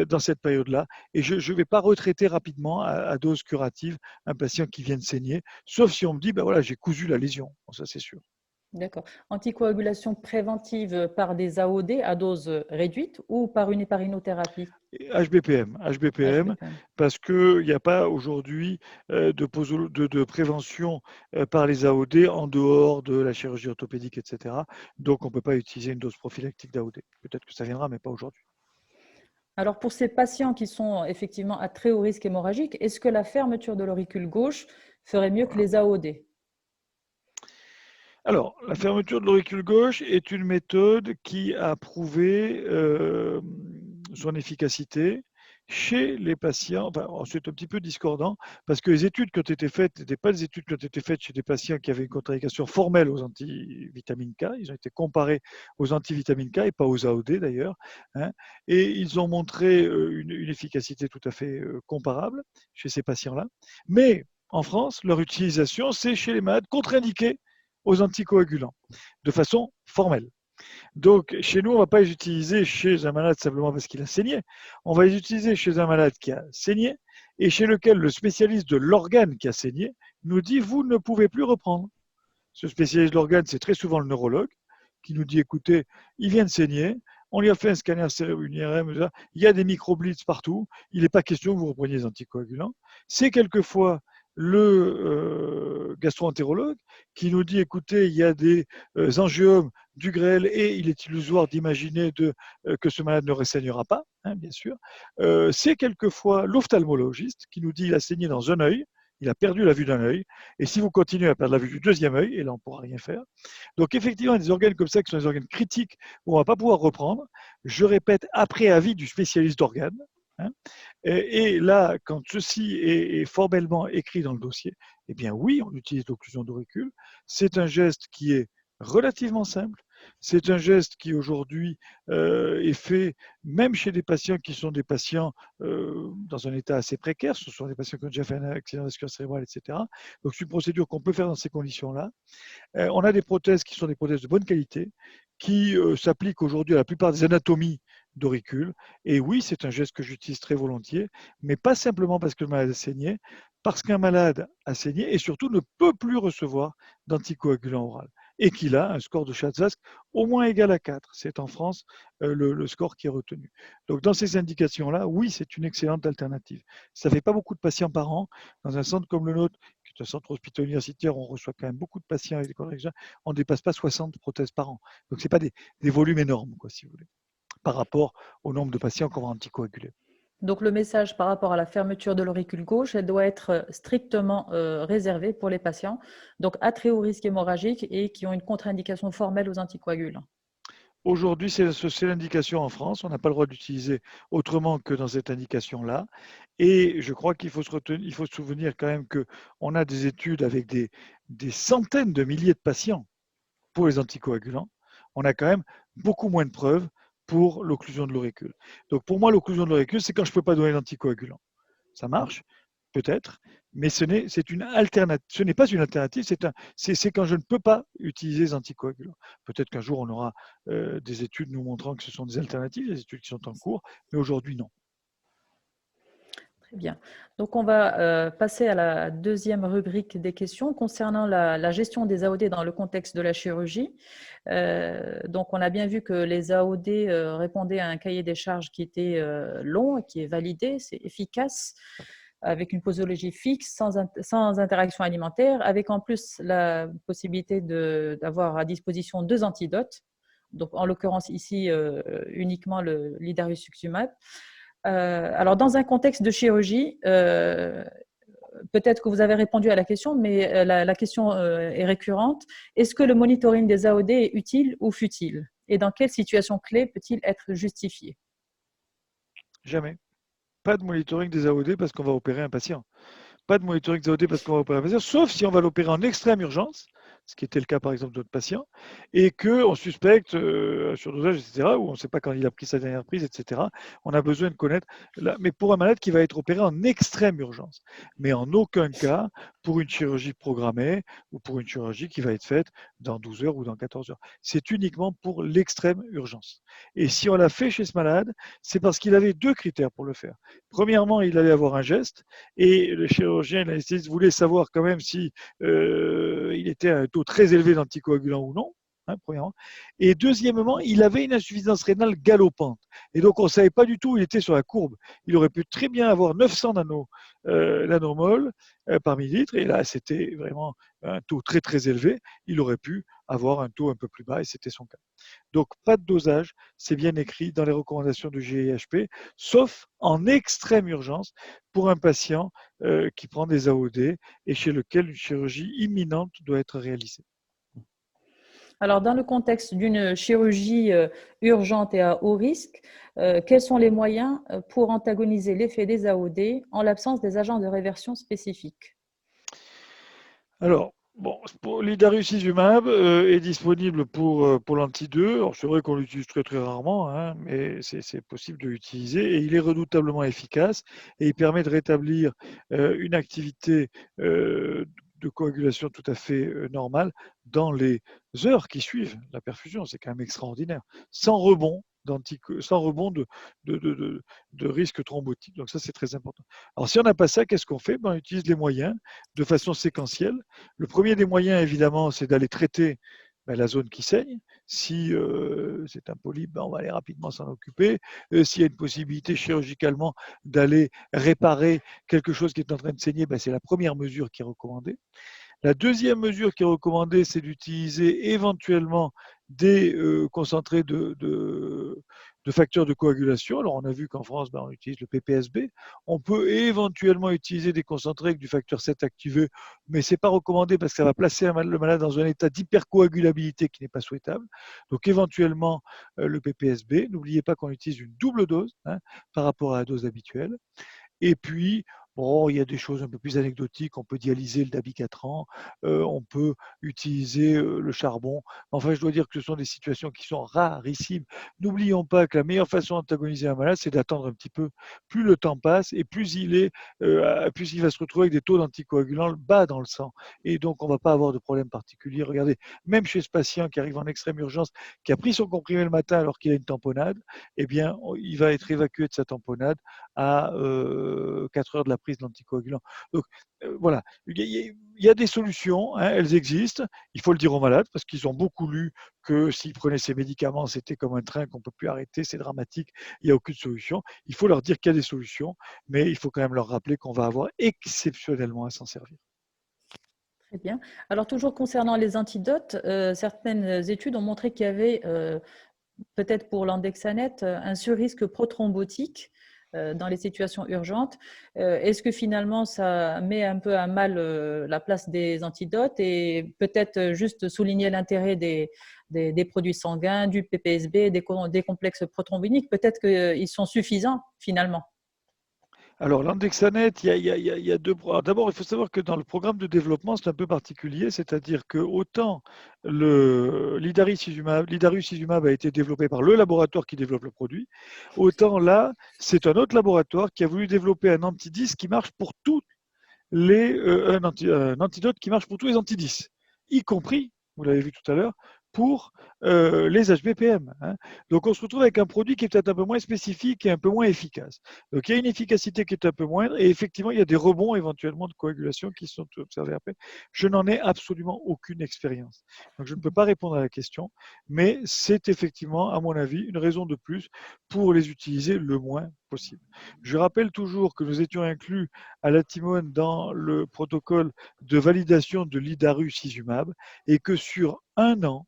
dans cette période-là. Et je ne vais pas retraiter rapidement à dose curative un patient qui vient de saigner, sauf si on me dit, ben voilà, j'ai cousu la lésion. Bon, ça, c'est sûr. D'accord. Anticoagulation préventive par des AOD à dose réduite ou par une héparinothérapie? HBPM, HBPM. parce qu'il n'y a pas aujourd'hui de prévention par les AOD en dehors de la chirurgie orthopédique, etc. Donc, on ne peut pas utiliser une dose prophylactique d'AOD. Peut-être que ça viendra, mais pas aujourd'hui. Alors, pour ces patients qui sont effectivement à très haut risque hémorragique, est-ce que la fermeture de l'auricule gauche ferait mieux que les AOD? Alors, la fermeture de l'auricule gauche est une méthode qui a prouvé son efficacité chez les patients. Enfin, c'est un petit peu discordant parce que les études qui ont été faites n'étaient pas des études qui ont été faites chez des patients qui avaient une contre-indication formelle aux antivitamines K. Ils ont été comparés aux antivitamines K et pas aux AOD d'ailleurs. Hein, et ils ont montré une efficacité tout à fait comparable chez ces patients-là. Mais en France, leur utilisation, c'est chez les malades contre-indiqués aux anticoagulants, de façon formelle. Donc, chez nous, on ne va pas les utiliser chez un malade simplement parce qu'il a saigné. On va les utiliser chez un malade qui a saigné et chez lequel le spécialiste de l'organe qui a saigné nous dit « vous ne pouvez plus reprendre ». Ce spécialiste de l'organe, c'est très souvent le neurologue qui nous dit « écoutez, il vient de saigner, on lui a fait un scanner cérébral, une IRM, il y a des microblitz partout, il n'est pas question que vous repreniez les anticoagulants ». C'est quelquefois le gastro-entérologue qui nous dit écoutez, il y a des angiomes du grêle et il est illusoire d'imaginer que ce malade ne ressaignera pas, hein, bien sûr. C'est quelquefois l'ophtalmologiste qui nous dit il a saigné dans un œil, il a perdu la vue d'un œil, et si vous continuez à perdre la vue du deuxième œil, et là on ne pourra rien faire. Donc effectivement, il y a des organes comme ça qui sont des organes critiques où on ne va pas pouvoir reprendre. Je répète, après avis du spécialiste d'organes. Hein. Et là, quand ceci est formellement écrit dans le dossier, eh bien oui, on utilise l'occlusion d'auricule. C'est un geste qui est relativement simple. C'est un geste qui aujourd'hui est fait même chez des patients qui sont des patients dans un état assez précaire. Ce sont des patients qui ont déjà fait un accident vasculaire cérébral, etc. Donc c'est une procédure qu'on peut faire dans ces conditions-là. On a des prothèses qui sont des prothèses de bonne qualité, qui s'appliquent aujourd'hui à la plupart des anatomies d'auricules. Et oui, c'est un geste que j'utilise très volontiers, mais pas simplement parce que le malade a saigné, parce qu'un malade a saigné et surtout ne peut plus recevoir d'anticoagulant oral et qu'il a un score de Schatzalsk au moins égal à 4. C'est en France le score qui est retenu. Donc dans ces indications-là, oui, c'est une excellente alternative. Ça ne fait pas beaucoup de patients par an. Dans un centre comme le nôtre, qui est un centre hospitalier universitaire, on reçoit quand même beaucoup de patients avec des corrections. On ne dépasse pas 60 prothèses par an. Donc ce n'est pas des volumes énormes, quoi, si vous voulez, par rapport au nombre de patients qu'on va anticoaguler. Donc, le message par rapport à la fermeture de l'auricule gauche, elle doit être strictement réservée pour les patients donc à très haut risque hémorragique et qui ont une contre-indication formelle aux anticoagulants. Aujourd'hui, c'est l'indication en France. On n'a pas le droit d'utiliser autrement que dans cette indication-là. Et je crois qu'il faut se souvenir quand même qu'on a des études avec des centaines de milliers de patients pour les anticoagulants. On a quand même beaucoup moins de preuves pour l'occlusion de l'auricule. Donc pour moi, l'occlusion de l'auricule, c'est quand je ne peux pas donner l'anticoagulant. Ça marche, peut-être, mais ce n'est pas une alternative, c'est quand je ne peux pas utiliser les anticoagulants. Peut-être qu'un jour, on aura des études nous montrant que ce sont des alternatives, des études qui sont en cours, mais aujourd'hui, non. Très bien. Donc, on va passer à la deuxième rubrique des questions concernant la gestion des AOD dans le contexte de la chirurgie. Donc, on a bien vu que les AOD répondaient à un cahier des charges qui était long, qui est validé, c'est efficace, avec une posologie fixe, sans interaction alimentaire, avec en plus la possibilité d'avoir à disposition 2 antidotes. Donc, en l'occurrence ici, uniquement l'Idarucizumab. Alors, dans un contexte de chirurgie, peut-être que vous avez répondu à la question, mais la question est récurrente. Est-ce que le monitoring des AOD est utile ou futile? Et dans quelle situation clé peut-il être justifié? Jamais. Pas de monitoring des AOD parce qu'on va opérer un patient. Pas de monitoring des AOD parce qu'on va opérer un patient, sauf si on va l'opérer en extrême urgence. ce qui était le cas par exemple de notre patient, et qu'on suspecte surdosage, etc., ou on ne sait pas quand il a pris sa dernière prise, etc. On a besoin de connaître, mais pour un malade qui va être opéré en extrême urgence, mais en aucun cas pour une chirurgie programmée ou pour une chirurgie qui va être faite dans 12 heures ou dans 14 heures. C'est uniquement pour l'extrême urgence. Et si on l'a fait chez ce malade, c'est parce qu'il avait deux critères pour le faire. Premièrement, il allait avoir un geste, et le chirurgien, l'anesthésiste, voulait savoir quand même si il était à un taux très élevé d'anticoagulants ou non, hein, premièrement. Et deuxièmement, il avait une insuffisance rénale galopante. Et donc, on ne savait pas du tout où il était sur la courbe. Il aurait pu très bien avoir 900 nanomoles par millilitre. Et là, c'était vraiment un taux très, très élevé. Il aurait pu avoir un taux un peu plus bas, et c'était son cas. Donc, pas de dosage, c'est bien écrit dans les recommandations du GIHP, sauf en extrême urgence pour un patient qui prend des AOD et chez lequel une chirurgie imminente doit être réalisée. Alors, dans le contexte d'une chirurgie urgente et à haut risque, quels sont les moyens pour antagoniser l'effet des AOD en l'absence des agents de réversion spécifiques? Alors, bon, l'idarucizumab est disponible pour l'anti-2. Alors, c'est vrai qu'on l'utilise très très rarement, hein, mais c'est possible de l'utiliser, et il est redoutablement efficace, et il permet de rétablir une activité de coagulation tout à fait normale dans les heures qui suivent la perfusion. C'est quand même extraordinaire. Sans rebond de risque thrombotique. Donc ça, c'est très important. Alors, si on n'a pas ça, qu'est-ce qu'on fait? On utilise les moyens de façon séquentielle. Le premier des moyens, évidemment, c'est d'aller traiter la zone qui saigne. Si c'est un polype, on va aller rapidement s'en occuper. S'il y a une possibilité chirurgicalement d'aller réparer quelque chose qui est en train de saigner, c'est la première mesure qui est recommandée. La deuxième mesure qui est recommandée, c'est d'utiliser éventuellement des concentrés de facteurs de coagulation. Alors, on a vu qu'en France, on utilise le PPSB. On peut éventuellement utiliser des concentrés avec du facteur 7 activé, mais ce n'est pas recommandé parce que ça va placer le malade dans un état d'hypercoagulabilité qui n'est pas souhaitable. Donc, éventuellement, le PPSB. N'oubliez pas qu'on utilise une double dose par rapport à la dose habituelle. Et puis, il y a des choses un peu plus anecdotiques. On peut dialyser le dabigatran, on peut utiliser le charbon. Enfin, je dois dire que ce sont des situations qui sont rarissimes. N'oublions pas que la meilleure façon d'antagoniser un malade, c'est d'attendre un petit peu. Plus le temps passe, et plus il va se retrouver avec des taux d'anticoagulants bas dans le sang. Et donc, on ne va pas avoir de problème particulier. Regardez, même chez ce patient qui arrive en extrême urgence, qui a pris son comprimé le matin alors qu'il a une tamponnade, eh bien, il va être évacué de sa tamponnade à 4 heures de la prise de l'anticoagulant. Donc voilà, il y a des solutions, elles existent. Il faut le dire aux malades parce qu'ils ont beaucoup lu que s'ils prenaient ces médicaments, c'était comme un train qu'on ne peut plus arrêter, c'est dramatique, il n'y a aucune solution. Il faut leur dire qu'il y a des solutions, mais il faut quand même leur rappeler qu'on va avoir exceptionnellement à s'en servir. Très bien. Alors, toujours concernant les antidotes, certaines études ont montré qu'il y avait, peut-être pour l'andexanet, un surrisque prothrombotique dans les situations urgentes. Est-ce que finalement, ça met un peu à mal la place des antidotes, et peut-être juste souligner l'intérêt des produits sanguins, du PPSB, des complexes prothrombiques? Peut-être qu'ils sont suffisants finalement. Alors, l'Andexanet, il y a deux. D'abord, il faut savoir que dans le programme de développement, c'est un peu particulier, c'est-à-dire que autant l'idarucizumab a été développé par le laboratoire qui développe le produit, autant là, c'est un autre laboratoire qui a voulu développer un anti-10 qui marche pour tous un antidote qui marche pour tous les anti-10, y compris, vous l'avez vu tout à l'heure, pour les HBPM. Donc on se retrouve avec un produit qui est peut-être un peu moins spécifique et un peu moins efficace. Donc il y a une efficacité qui est un peu moindre, et effectivement il y a des rebonds éventuellement de coagulation qui sont observés après. Je n'en ai absolument aucune expérience. Donc je ne peux pas répondre à la question, mais c'est effectivement, à mon avis, une raison de plus pour les utiliser le moins possible. Je rappelle toujours que nous étions inclus à la Timone dans le protocole de validation de l'idarucizumab, et que sur un an,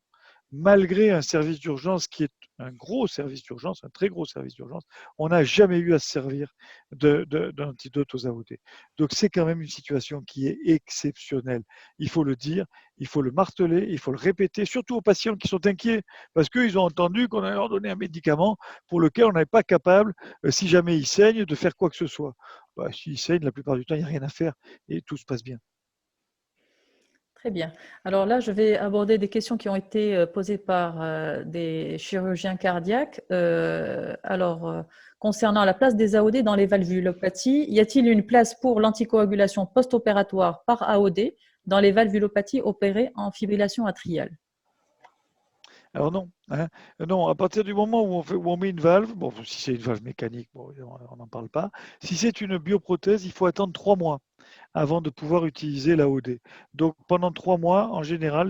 malgré un service d'urgence qui est un gros service d'urgence, un très gros service d'urgence, on n'a jamais eu à se servir d'antidote aux AOD. Donc c'est quand même une situation qui est exceptionnelle. Il faut le dire, il faut le marteler, il faut le répéter, surtout aux patients qui sont inquiets, parce qu'ils ont entendu qu'on allait leur donner un médicament pour lequel on n'est pas capable, si jamais ils saignent, de faire quoi que ce soit. S'ils saignent, la plupart du temps, il n'y a rien à faire et tout se passe bien. Très bien. Alors là, je vais aborder des questions qui ont été posées par des chirurgiens cardiaques. Concernant la place des AOD dans les valvulopathies, y a-t-il une place pour l'anticoagulation post-opératoire par AOD dans les valvulopathies opérées en fibrillation atriale? Alors non, hein. Non, à partir du moment où on met une valve, bon, si c'est une valve mécanique, bon, on n'en parle pas. Si c'est une bioprothèse, il faut attendre 3 mois avant de pouvoir utiliser l'AOD. Donc pendant 3 mois, en général,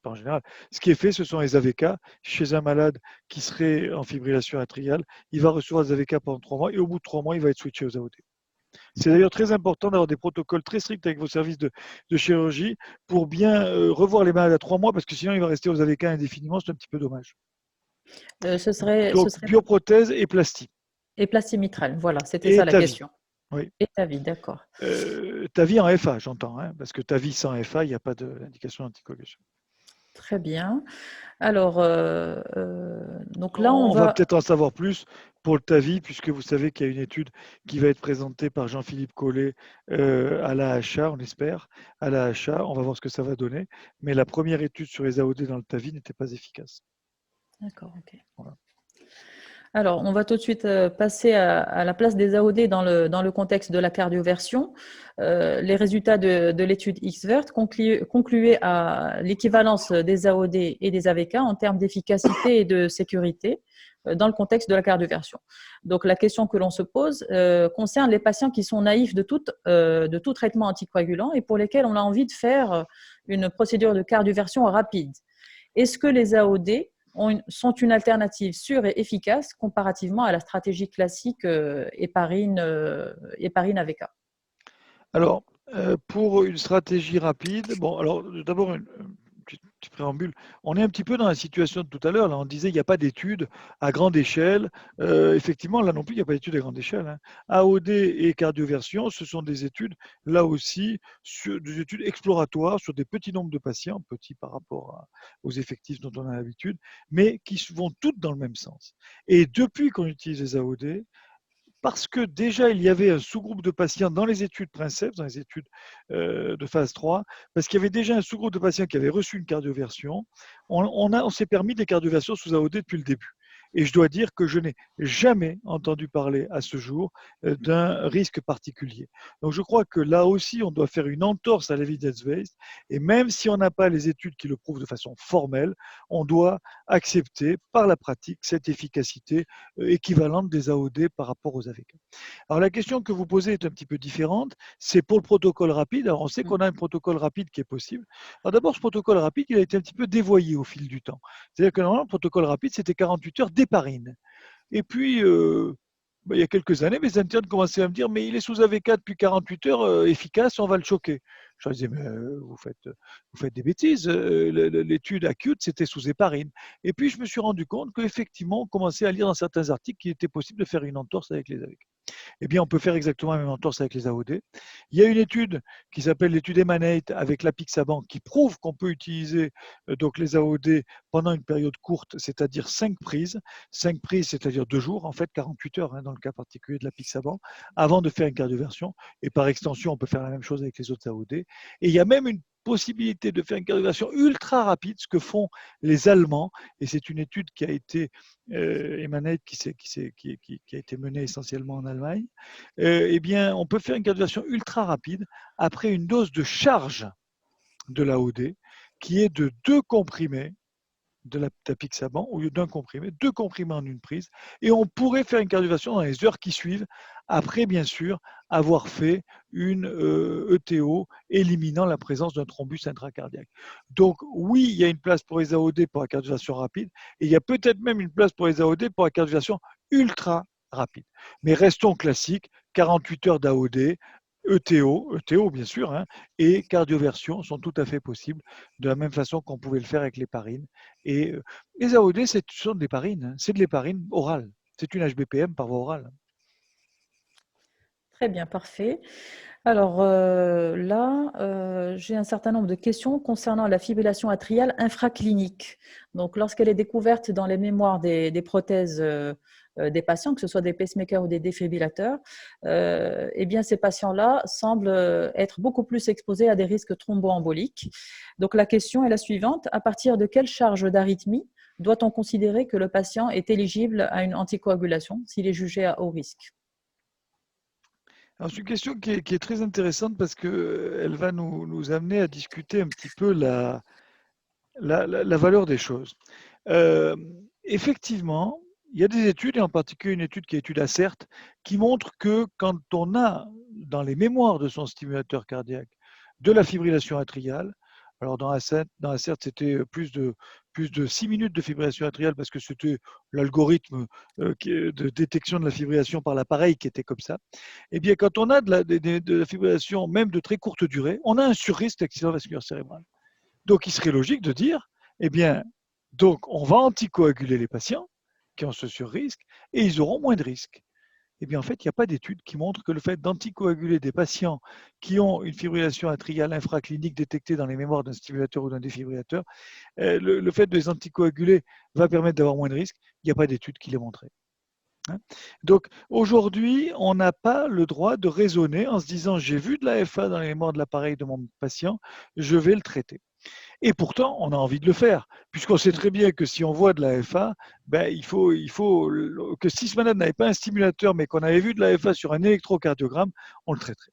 pas en général, ce qui est fait, ce sont les AVK. Chez un malade qui serait en fibrillation atriale, il va recevoir des AVK pendant 3 mois et au bout de 3 mois, il va être switché aux AOD. C'est d'ailleurs très important d'avoir des protocoles très stricts avec vos services de chirurgie pour bien revoir les malades à 3 mois parce que sinon il va rester aux AVK indéfiniment, c'est un petit peu dommage. Ce serait Donc bioprothèse et plastie. et plastie mitrale. Voilà, c'était Et ça la TAVI. question. Oui. Et TAVI, d'accord. TAVI en FA, j'entends, hein, parce que TAVI sans FA, il n'y a pas d'indication d'anticoagulation. Très bien. Alors, donc là, On va peut-être en savoir plus pour le TAVI, puisque vous savez qu'il y a une étude qui va être présentée par Jean-Philippe Collet à l'AHA, on espère, à l'AHA. On va voir ce que ça va donner. Mais la première étude sur les AOD dans le TAVI n'était pas efficace. D'accord, ok. Voilà. Alors, on va tout de suite passer à la place des AOD dans le contexte de la cardioversion. Les résultats de l'étude XVERT concluaient à l'équivalence des AOD et des AVK en termes d'efficacité et de sécurité dans le contexte de la cardioversion. Donc, la question que l'on se pose concerne les patients qui sont naïfs de tout traitement anticoagulant et pour lesquels on a envie de faire une procédure de cardioversion rapide. Est-ce que les AOD sont une alternative sûre et efficace comparativement à la stratégie classique héparine AVK? Alors, pour une stratégie rapide, bon, alors d'abord, petit préambule. On est un petit peu dans la situation de tout à l'heure. Là, on disait qu'il n'y a pas d'études à grande échelle. Effectivement, là non plus, il n'y a pas d'études à grande échelle, hein. AOD et cardioversion, ce sont des études, là aussi, des études exploratoires sur des petits nombres de patients, petits par rapport aux effectifs dont on a l'habitude, mais qui vont toutes dans le même sens. Et depuis qu'on utilise les AOD, parce que déjà il y avait un sous-groupe de patients dans les études Princeps, dans les études de phase 3, parce qu'il y avait déjà un sous-groupe de patients qui avaient reçu une cardioversion, on s'est permis des cardioversions sous AOD depuis le début. Et je dois dire que je n'ai jamais entendu parler à ce jour d'un risque particulier. Donc je crois que là aussi, on doit faire une entorse à l'evidence-based. Et même si on n'a pas les études qui le prouvent de façon formelle, on doit accepter par la pratique cette efficacité équivalente des AOD par rapport aux AVK. Alors la question que vous posez est un petit peu différente. C'est pour le protocole rapide. Alors on sait qu'on a un protocole rapide qui est possible. Alors d'abord, ce protocole rapide, il a été un petit peu dévoyé au fil du temps. C'est-à-dire que normalement, le protocole rapide, c'était 48 heures d'héparine. Et puis, il y a quelques années, mes internes commençaient à me dire, mais il est sous AVK depuis 48 heures, efficace, on va le choquer. Je leur disais, mais vous faites des bêtises. L'étude acute, c'était sous héparine. Et puis, je me suis rendu compte qu'effectivement, on commençait à lire dans certains articles qu'il était possible de faire une entorse avec les AVK. Eh bien, on peut faire exactement la même entorse avec les AOD. Il y a une étude qui s'appelle l'étude Emanate avec l'apixaban qui prouve qu'on peut utiliser donc les AOD pendant une période courte, c'est-à-dire 5 prises. 5 prises, c'est-à-dire 2 jours, en fait 48 heures, hein, dans le cas particulier de l'apixaban, avant de faire une cardioversion. Et par extension, on peut faire la même chose avec les autres AOD. Et il y a même une possibilité de faire une cardioversion ultra rapide, ce que font les Allemands. Et c'est une étude qui a été Emanate, qui a été menée essentiellement en Allemagne. Eh bien, on peut faire une cardioversion ultra rapide après une dose de charge de l'AOD qui est de 2 comprimés de l'apixaban au lieu d'un comprimé, 2 comprimés en une prise, et on pourrait faire une cardioversion dans les heures qui suivent, après bien sûr avoir fait une ETO éliminant la présence d'un thrombus intracardiaque. Donc oui, il y a une place pour les AOD pour la cardioversion rapide, et il y a peut-être même une place pour les AOD pour la cardioversion ultra rapide. Mais restons classiques, 48 heures d'AOD, ETO bien sûr, hein, et cardioversion sont tout à fait possibles, de la même façon qu'on pouvait le faire avec l'héparine. Et les AOD, ce sont de l'héparine, hein, c'est de l'héparine orale. C'est une HBPM par voie orale. Très bien, parfait. Alors là, j'ai un certain nombre de questions concernant la fibrillation atriale infraclinique. Donc, lorsqu'elle est découverte dans les mémoires des prothèses des patients, que ce soit des pacemakers ou des défibrillateurs, eh bien, ces patients-là semblent être beaucoup plus exposés à des risques thromboemboliques. Donc, la question est la suivante. À partir de quelle charge d'arythmie doit-on considérer que le patient est éligible à une anticoagulation s'il est jugé à haut risque? Alors, c'est une question qui est très intéressante parce qu'elle va nous amener à discuter un petit peu la valeur des choses. Effectivement, il y a des études, et en particulier une étude qui est l'étude ACERT, qui montre que quand on a dans les mémoires de son stimulateur cardiaque de la fibrillation atriale, alors dans ACERT c'était plus de 6 minutes de fibrillation atriale parce que c'était l'algorithme de détection de la fibrillation par l'appareil qui était comme ça. Eh bien, quand on a de la fibrillation, même de très courte durée, on a un surrisque d'accident vasculaire cérébral. Donc, il serait logique de dire, eh bien, donc on va anticoaguler les patients qui ont ce surrisque et ils auront moins de risques. Eh bien, en fait, il n'y a pas d'études qui montrent que le fait d'anticoaguler des patients qui ont une fibrillation atriale infraclinique détectée dans les mémoires d'un stimulateur ou d'un défibrillateur, le fait de les anticoaguler va permettre d'avoir moins de risques. Il n'y a pas d'études qui l'aient montré. Donc aujourd'hui, on n'a pas le droit de raisonner en se disant j'ai vu de la FA dans les mémoires de l'appareil de mon patient, je vais le traiter. Et pourtant, on a envie de le faire, puisqu'on sait très bien que si on voit de la FA, ben, il faut que si ce malade n'avait pas un stimulateur, mais qu'on avait vu de la FA sur un électrocardiogramme, on le traiterait.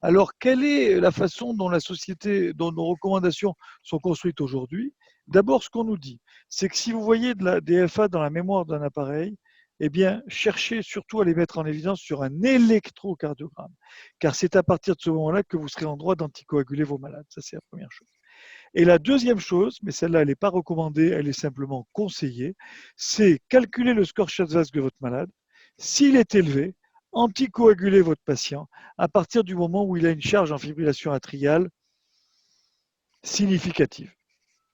Alors, quelle est la façon dont la société, dont nos recommandations sont construites aujourd'hui? D'abord, ce qu'on nous dit, c'est que si vous voyez des FA dans la mémoire d'un appareil, eh bien, cherchez surtout à les mettre en évidence sur un électrocardiogramme, car c'est à partir de ce moment-là que vous serez en droit d'anticoaguler vos malades. Ça, c'est la première chose. Et la deuxième chose, mais celle-là, elle n'est pas recommandée, elle est simplement conseillée, c'est calculer le score Schatzvasc de votre malade. S'il est élevé, anticoaguler votre patient à partir du moment où il a une charge en fibrillation atriale significative.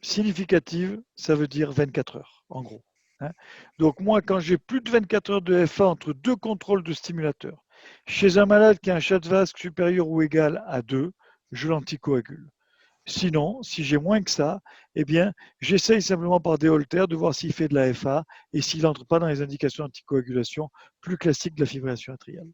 Significative, ça veut dire 24 heures, en gros. Donc moi, quand j'ai plus de 24 heures de FA entre deux contrôles de stimulateur, chez un malade qui a un Schatzvasc supérieur ou égal à 2, je l'anticoagule. Sinon, si j'ai moins que ça, eh bien, j'essaye simplement par des holters de voir s'il fait de la FA et s'il n'entre pas dans les indications d'anticoagulation plus classiques de la fibrillation atriale.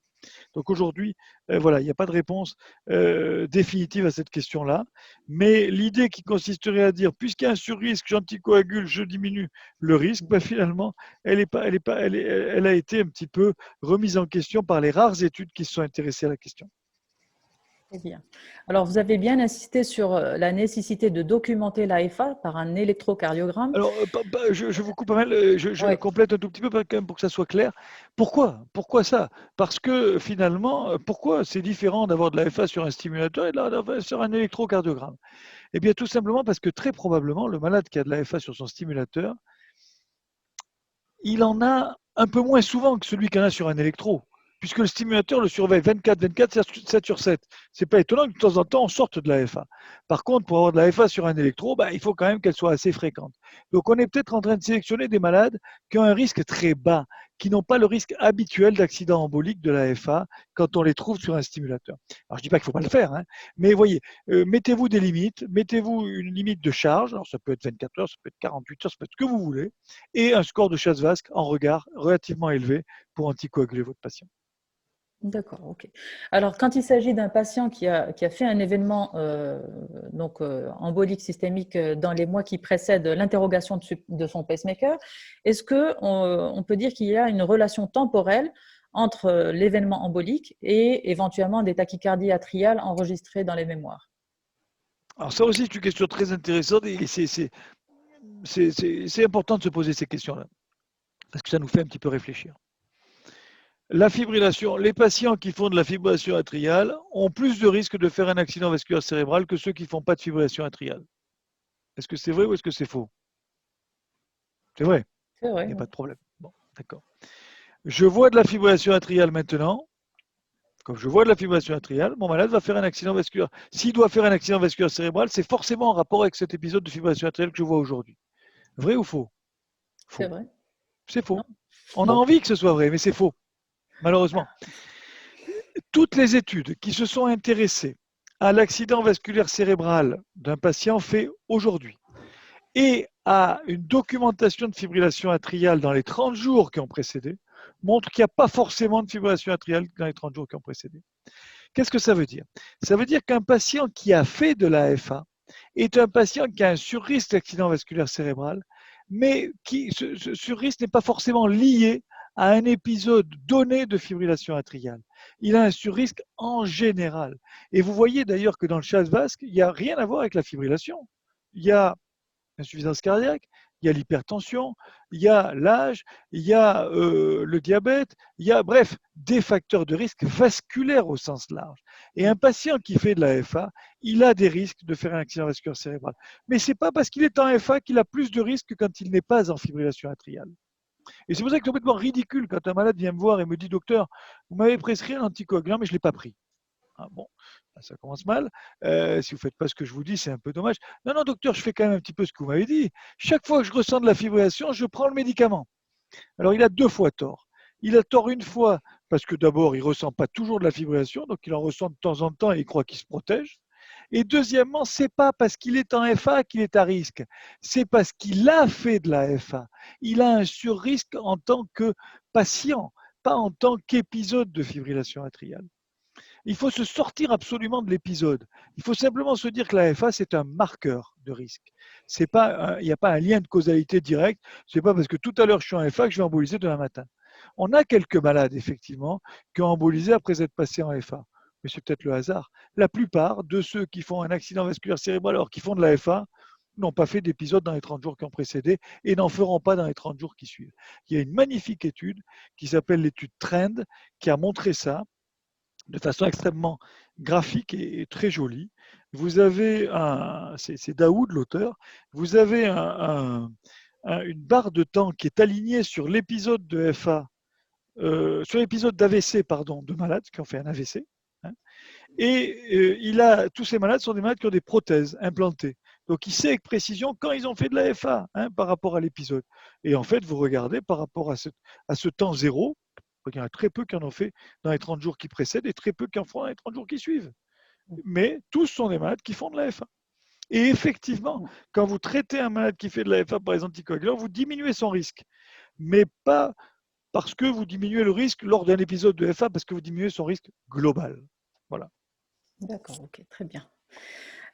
Donc aujourd'hui, voilà, il n'y a pas de réponse définitive à cette question-là. Mais l'idée qui consisterait à dire, puisqu'il y a un surrisque, j'anticoagule, je diminue le risque, ben finalement, elle a été un petit peu remise en question par les rares études qui se sont intéressées à la question. Très bien. Alors, vous avez bien insisté sur la nécessité de documenter l'AFA par un électrocardiogramme. Alors, je vous coupe pas mal, je Ouais. complète un tout petit peu quand même pour que ça soit clair. Pourquoi ça? Parce que finalement, pourquoi c'est différent d'avoir de la FA sur un stimulateur et de la FA sur un électrocardiogramme? Eh bien, tout simplement parce que très probablement, le malade qui a de la FA sur son stimulateur, il en a un peu moins souvent que celui qui en a sur un électro, puisque le stimulateur le surveille 24/24, 7 sur 7. C'est pas étonnant que de temps en temps on sorte de la FA. Par contre, pour avoir de la FA sur un électro, il faut quand même qu'elle soit assez fréquente. Donc on est peut-être en train de sélectionner des malades qui ont un risque très bas, qui n'ont pas le risque habituel d'accident embolique de la FA quand on les trouve sur un stimulateur. Alors je dis pas qu'il ne faut pas le faire, mais voyez, mettez-vous des limites, mettez-vous une limite de charge, alors ça peut être 24 heures, ça peut être 48 heures, ça peut être ce que vous voulez, et un score de Schatzvasc en regard relativement élevé pour anticoaguler votre patient. D'accord, ok. Alors, quand il s'agit d'un patient qui a fait un événement embolique systémique dans les mois qui précèdent l'interrogation de son pacemaker, est-ce qu'on peut dire qu'il y a une relation temporelle entre l'événement embolique et éventuellement des tachycardies atriales enregistrées dans les mémoires? Alors ça aussi, c'est une question très intéressante et c'est important de se poser ces questions-là, parce que ça nous fait un petit peu réfléchir. La fibrillation, les patients qui font de la fibrillation atriale ont plus de risques de faire un accident vasculaire cérébral que ceux qui ne font pas de fibrillation atriale. Est-ce que c'est vrai ou est-ce que c'est faux? C'est vrai, C'est vrai, il n'y a oui. pas de problème. Bon, d'accord. Je vois de la fibrillation atriale maintenant. Comme je vois de la fibrillation atriale, mon malade va faire un accident vasculaire. S'il doit faire un accident vasculaire cérébral, c'est forcément en rapport avec cet épisode de fibrillation atriale que je vois aujourd'hui. Vrai ou faux? C'est Faux. vrai. C'est faux. Non. On a Bon. envie que ce soit vrai, mais c'est faux, malheureusement. toutes les études qui se sont intéressées à l'accident vasculaire cérébral d'un patient fait aujourd'hui et à une documentation de fibrillation atriale dans les 30 jours qui ont précédé, montrent qu'il n'y a pas forcément de fibrillation atriale dans les 30 jours qui ont précédé. Qu'est-ce que ça veut dire? Ça veut dire qu'un patient qui a fait de l'AFA est un patient qui a un surrisque d'accident vasculaire cérébral, mais ce surrisque n'est pas forcément lié à un épisode donné de fibrillation atriale. Il a un surrisque en général. Et vous voyez d'ailleurs que dans le chasse vasque, il n'y a rien à voir avec la fibrillation. Il y a l'insuffisance cardiaque, il y a l'hypertension, il y a l'âge, il y a le diabète, il y a, bref, des facteurs de risque vasculaires au sens large. Et un patient qui fait de la FA, il a des risques de faire un accident vasculaire cérébral. Mais ce n'est pas parce qu'il est en FA qu'il a plus de risques que quand il n'est pas en fibrillation atriale. Et c'est pour ça que c'est complètement ridicule quand un malade vient me voir et me dit « Docteur, vous m'avez prescrit un anticoagulant, mais je ne l'ai pas pris. » Ah bon, ça commence mal. Si vous ne faites pas ce que je vous dis, c'est un peu dommage. Non, non, docteur, je fais quand même un petit peu ce que vous m'avez dit. Chaque fois que je ressens de la fibrillation, je prends le médicament. Alors, il a 2 fois tort. Il a tort une fois parce que d'abord, il ne ressent pas toujours de la fibrillation, donc il en ressent de temps en temps et il croit qu'il se protège. Et deuxièmement, ce n'est pas parce qu'il est en FA qu'il est à risque. C'est parce qu'il a fait de la FA. Il a un surrisque en tant que patient, pas en tant qu'épisode de fibrillation atriale. Il faut se sortir absolument de l'épisode. Il faut simplement se dire que la FA, c'est un marqueur de risque. Il n'y a pas un lien de causalité direct. Ce n'est pas parce que tout à l'heure je suis en FA que je vais emboliser demain matin. On a quelques malades, effectivement, qui ont embolisé après être passés en FA. Mais c'est peut-être le hasard. La plupart de ceux qui font un accident vasculaire cérébral alors qu'ils font de la FA n'ont pas fait d'épisode dans les 30 jours qui ont précédé et n'en feront pas dans les 30 jours qui suivent. Il y a une magnifique étude qui s'appelle l'étude Trend qui a montré ça de façon extrêmement graphique et très jolie. Vous avez c'est Daoud l'auteur, vous avez une barre de temps qui est alignée sur l'épisode de FA, sur l'épisode d'AVC, pardon, de malades qui ont fait un AVC. Hein, et tous ces malades sont des malades qui ont des prothèses implantées. Donc il sait avec précision quand ils ont fait de la FA par rapport à l'épisode. Et en fait, vous regardez par rapport à ce temps zéro, il y en a très peu qui en ont fait dans les 30 jours qui précèdent et très peu qui en font dans les 30 jours qui suivent. Mais tous sont des malades qui font de la FA. Et effectivement, quand vous traitez un malade qui fait de la FA par les anticoagulants, vous diminuez son risque. Mais pas parce que vous diminuez le risque lors d'un épisode de FA, parce que vous diminuez son risque global. Voilà. D'accord, ok, très bien.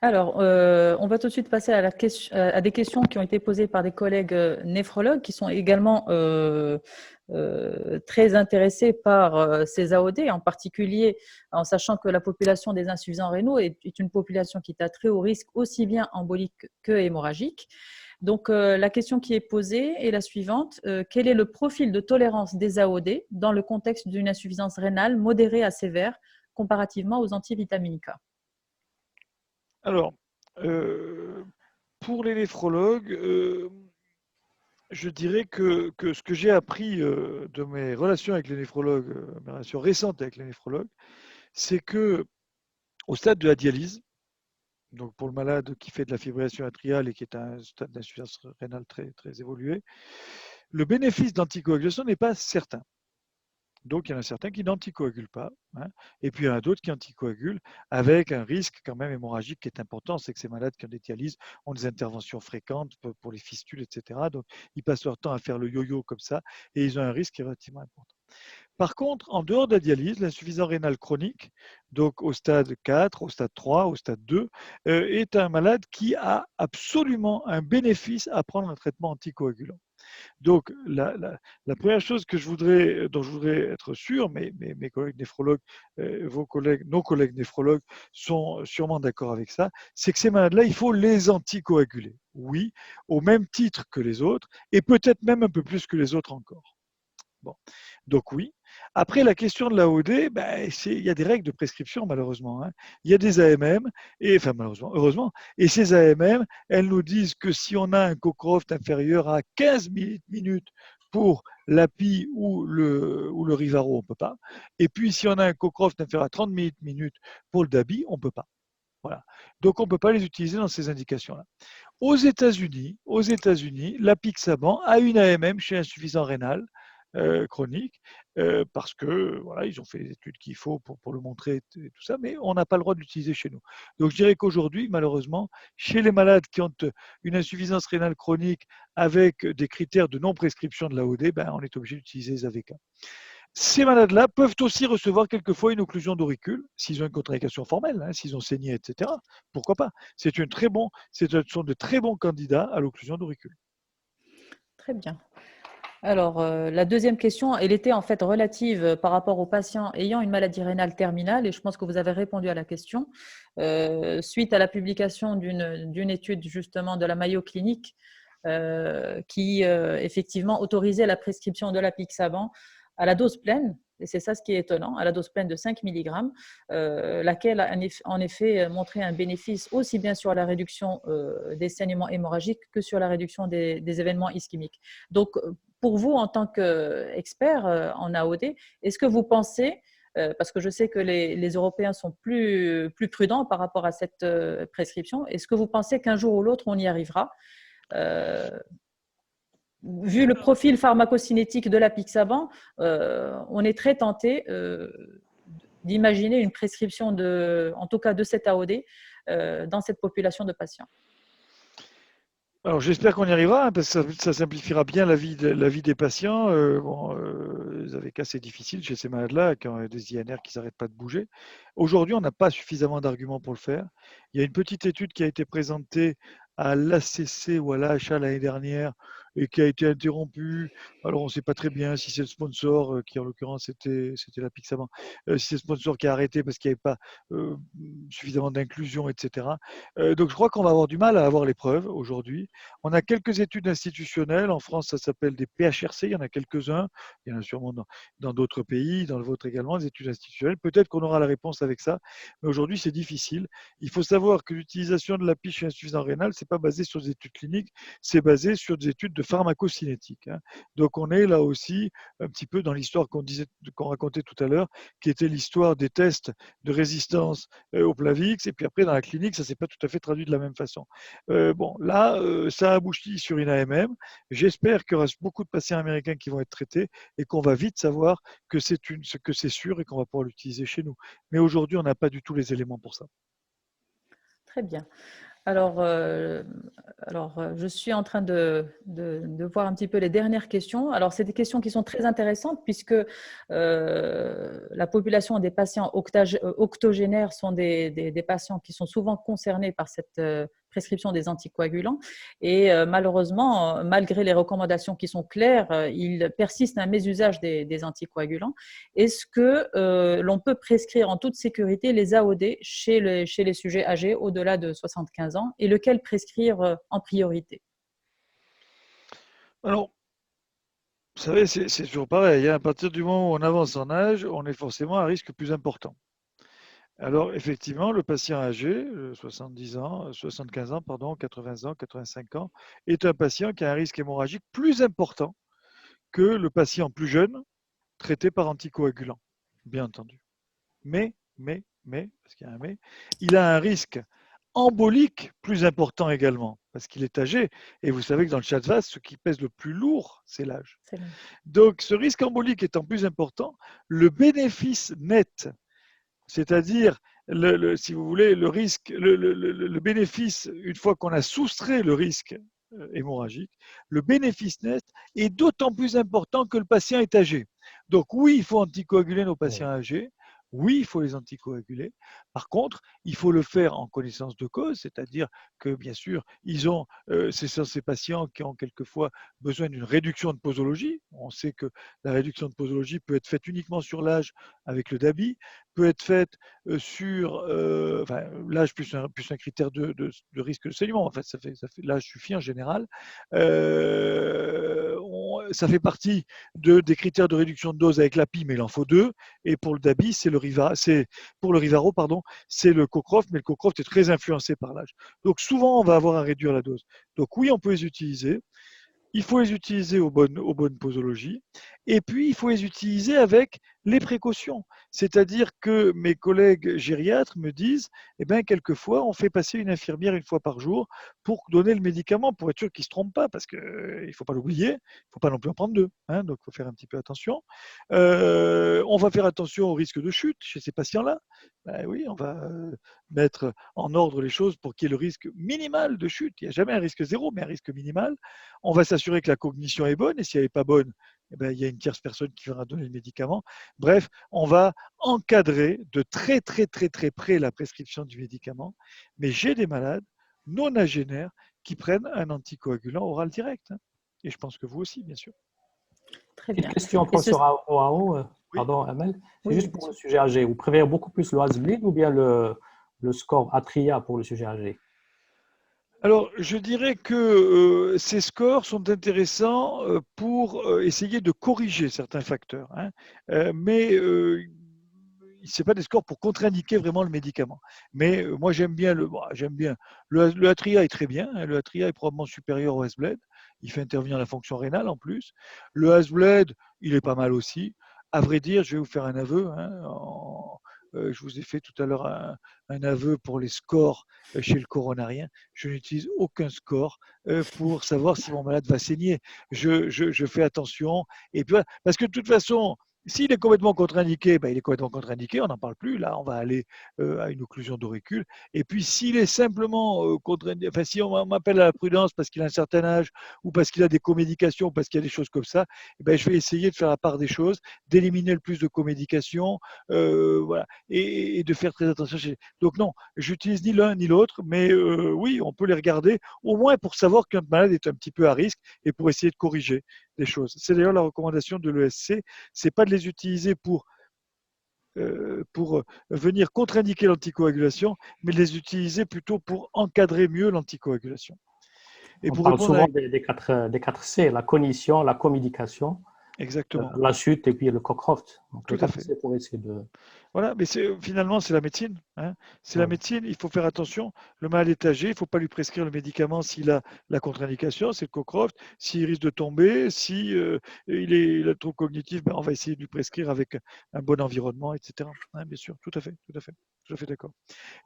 Alors, on va tout de suite passer à des questions qui ont été posées par des collègues néphrologues qui sont également très intéressés par ces AOD, en particulier en sachant que la population des insuffisants rénaux est une population qui est à très haut risque, aussi bien embolique que hémorragique. Donc, la question qui est posée est la suivante. Quel est le profil de tolérance des AOD dans le contexte d'une insuffisance rénale modérée à sévère comparativement aux antivitamines K? Alors, pour les néphrologues, je dirais que ce que j'ai appris de mes relations avec les néphrologues, mes relations récentes avec les néphrologues, c'est que au stade de la dialyse, donc pour le malade qui fait de la fibrillation atriale et qui est à un stade d'insuffisance rénale très, très évolué, le bénéfice d'anticoagulation n'est pas certain. Donc, il y en a certains qui n'anticoagulent pas, et puis il y en a d'autres qui anticoagulent avec un risque quand même hémorragique qui est important. C'est que ces malades qui ont des dialyses ont des interventions fréquentes pour les fistules, etc. Donc, ils passent leur temps à faire le yo-yo comme ça et ils ont un risque qui est relativement important. Par contre, en dehors de la dialyse, l'insuffisance rénale chronique, donc au stade 4, au stade 3, au stade 2, est un malade qui a absolument un bénéfice à prendre un traitement anticoagulant. Donc, la première chose dont je voudrais être sûr, mes collègues néphrologues, nos collègues néphrologues sont sûrement d'accord avec ça, c'est que ces malades-là, il faut les anticoaguler. Oui, au même titre que les autres, et peut-être même un peu plus que les autres encore. Bon, donc oui. Après, la question de l'AOD, il y a des règles de prescription, malheureusement. Il y a des AMM, malheureusement, heureusement, et ces AMM, elles nous disent que si on a un Cockcroft inférieur à 15 minutes pour l'API ou le Rivaro, on ne peut pas. Et puis, si on a un Cockcroft inférieur à 30 minutes pour le DABI, on ne peut pas. Voilà. Donc, on ne peut pas les utiliser dans ces indications-là. Aux États-Unis, l'apixaban a une AMM chez insuffisant rénal chronique, parce que voilà, ils ont fait les études qu'il faut pour le montrer et tout ça, mais on n'a pas le droit de l'utiliser chez nous. Donc je dirais qu'aujourd'hui, malheureusement, chez les malades qui ont une insuffisance rénale chronique avec des critères de non-prescription de l'AOD, ben, on est obligé d'utiliser les AVK. Ces malades-là peuvent aussi recevoir quelquefois une occlusion d'auricule, s'ils ont une contre-indication formelle, hein, s'ils ont saigné, etc. Pourquoi pas? Ce sont de très bons candidats à l'occlusion d'auricule. Très bien. Alors, la deuxième question, elle était en fait relative par rapport aux patients ayant une maladie rénale terminale, et je pense que vous avez répondu à la question. Suite à la publication d'une étude justement de la Mayo Clinique qui effectivement autorisait la prescription de l'apixaban à la dose pleine, et c'est ça ce qui est étonnant, à la dose pleine de 5 mg, laquelle a en effet montré un bénéfice aussi bien sur la réduction des saignements hémorragiques que sur la réduction des événements ischémiques. Donc, pour vous, en tant qu'expert en AOD, est-ce que vous pensez, parce que je sais que les Européens sont plus prudents par rapport à cette prescription, est-ce que vous pensez qu'un jour ou l'autre, on y arrivera vu le profil pharmacocinétique de l'apixaban, on est très tenté d'imaginer une prescription, en tout cas de cet AOD, dans cette population de patients. Alors j'espère qu'on y arrivera, hein, parce que ça simplifiera bien la vie des patients. Les AVK, c'est difficile chez ces malades-là, qui ont des INR qui n'arrêtent pas de bouger. Aujourd'hui, on n'a pas suffisamment d'arguments pour le faire. Il y a une petite étude qui a été présentée à l'ACC ou à l'AHA l'année dernière et qui a été interrompue. Alors on ne sait pas très bien si c'est le sponsor, qui en l'occurrence c'était l'apixaban, si c'est le sponsor qui a arrêté parce qu'il n'y avait pas suffisamment d'inclusion, etc. Donc je crois qu'on va avoir du mal à avoir les preuves aujourd'hui. On a quelques études institutionnelles. En France, ça s'appelle des PHRC. Il y en a quelques-uns. Il y en a sûrement dans d'autres pays, dans le vôtre également, des études institutionnelles. Peut-être qu'on aura la réponse avec ça. Mais aujourd'hui, c'est difficile. Il faut savoir que l'utilisation de la piche chez insuffisant rénal, c'est pas basé sur des études cliniques, c'est basé sur des études de pharmacocinétique. Hein. Donc on est là aussi un petit peu dans l'histoire qu'on racontait tout à l'heure, qui était l'histoire des tests de résistance au Plavix. Et puis après, dans la clinique, ça ne s'est pas tout à fait traduit de la même façon. Bon, là, ça aboutit sur une AMM. J'espère qu'il y aura beaucoup de patients américains qui vont être traités et qu'on va vite savoir que c'est sûr et qu'on va pouvoir l'utiliser chez nous. Mais aujourd'hui, on n'a pas du tout les éléments pour ça. Très bien. Alors, je suis en train de voir un petit peu les dernières questions. Alors, c'est des questions qui sont très intéressantes puisque la population des patients octogénaires sont des patients qui sont souvent concernés par cette prescription des anticoagulants. Et malheureusement, malgré les recommandations qui sont claires, il persiste un mésusage des anticoagulants. Est-ce que l'on peut prescrire en toute sécurité les AOD chez les sujets âgés au-delà de 75 ans et lequel prescrire en priorité? Alors, vous savez, c'est toujours pareil. À partir du moment où on avance en âge, on est forcément à un risque plus important. Alors, effectivement, le patient âgé, 70 ans, 75 ans, pardon, 80 ans, 85 ans, est un patient qui a un risque hémorragique plus important que le patient plus jeune traité par anticoagulant, bien entendu. Mais, parce qu'il y a un mais, il a un risque embolique plus important également, parce qu'il est âgé. Et vous savez que dans le CHADVAS, ce qui pèse le plus lourd, c'est l'âge. Donc, ce risque embolique étant plus important, le bénéfice net, c'est-à-dire, si vous voulez, le risque, le bénéfice, une fois qu'on a soustrait le risque hémorragique, le bénéfice net est d'autant plus important que le patient est âgé. Donc oui, il faut anticoaguler nos patients âgés. Oui, il faut les anticoaguler. Par contre, il faut le faire en connaissance de cause, c'est-à-dire que, bien sûr, ces patients qui ont quelquefois besoin d'une réduction de posologie. On sait que la réduction de posologie peut être faite uniquement sur l'âge avec le DABI, peut être faite sur l'âge plus un critère de risque de saignement. En fait, l'âge suffit en général. Ça fait partie des critères de réduction de dose avec l'API, mais il en faut 2. Et pour le DABI, pour le Rivaro, pardon, c'est le Cockcroft, mais le Cockcroft est très influencé par l'âge. Donc souvent, on va avoir à réduire la dose. Donc oui, on peut les utiliser. Il faut les utiliser aux bonnes posologies. Et puis, il faut les utiliser avec les précautions. C'est-à-dire que mes collègues gériatres me disent, eh bien, quelquefois, on fait passer une infirmière une fois par jour pour donner le médicament, pour être sûr qu'il ne se trompe pas, parce qu'il ne faut pas l'oublier, il ne faut pas non plus en prendre deux, hein, donc il faut faire un petit peu attention. On va faire attention au risque de chute chez ces patients-là. Ben oui, on va mettre en ordre les choses pour qu'il y ait le risque minimal de chute. Il n'y a jamais un risque zéro, mais un risque minimal. On va s'assurer que la cognition est bonne, et si elle n'est pas bonne, eh ben, il y a une tierce personne qui viendra donner le médicament. Bref, on va encadrer de très très très très près la prescription du médicament, mais j'ai des malades nonagénaires qui prennent un anticoagulant oral direct, hein. Et je pense que vous aussi, bien sûr. Très Petite bien. question, Et ce... professeur Oao, Oui. pardon, Amel. C'est Oui, juste pour le sujet âgé. Vous préférez beaucoup plus le Hasbulin ou bien le score Atria pour le sujet âgé? Alors, je dirais que ces scores sont intéressants pour essayer de corriger certains facteurs, hein. Mais ce n'est pas des scores pour contre-indiquer vraiment le médicament. Mais moi, j'aime bien le Atria est très bien, hein. Le Atria est probablement supérieur au Hasbled. Il fait intervenir la fonction rénale en plus. Le Hasbled, il est pas mal aussi. À vrai dire, je vais vous faire un aveu, hein, je vous ai fait tout à l'heure un aveu pour les scores chez le coronarien. Je n'utilise aucun score pour savoir si mon malade va saigner. Je fais attention. Et puis voilà, parce que de toute façon, s'il est complètement contre-indiqué, ben il est complètement contre-indiqué, on n'en parle plus. Là, on va aller à une occlusion d'auricule. Et puis, s'il est simplement contre-indiqué, enfin, si on m'appelle à la prudence parce qu'il a un certain âge ou parce qu'il a des comédications, parce qu'il y a des choses comme ça, ben, je vais essayer de faire la part des choses, d'éliminer le plus de comédications, voilà, et de faire très attention. Donc non, j'utilise ni l'un ni l'autre, mais oui, on peut les regarder, au moins pour savoir qu'un malade est un petit peu à risque et pour essayer de corriger les choses. C'est d'ailleurs la recommandation de l'ESC, c'est pas de les utiliser pour venir contre-indiquer l'anticoagulation, mais de les utiliser plutôt pour encadrer mieux l'anticoagulation. Et On pour parle répondre à... souvent des 4 C, la cognition, la communication, Exactement. la chute et puis le Cockcroft. Donc Tout les à 4 fait. C pour essayer de... Voilà, mais finalement, c'est la médecine, hein. C'est la Ouais. médecine, il faut faire attention. Le malade est âgé, il ne faut pas lui prescrire le médicament s'il a la contre-indication, c'est le Cockcroft. S'il risque de tomber, si il a trop cognitif, ben, on va essayer de lui prescrire avec un bon environnement, etc. Hein, bien sûr, tout à fait, tout à fait, tout à fait d'accord.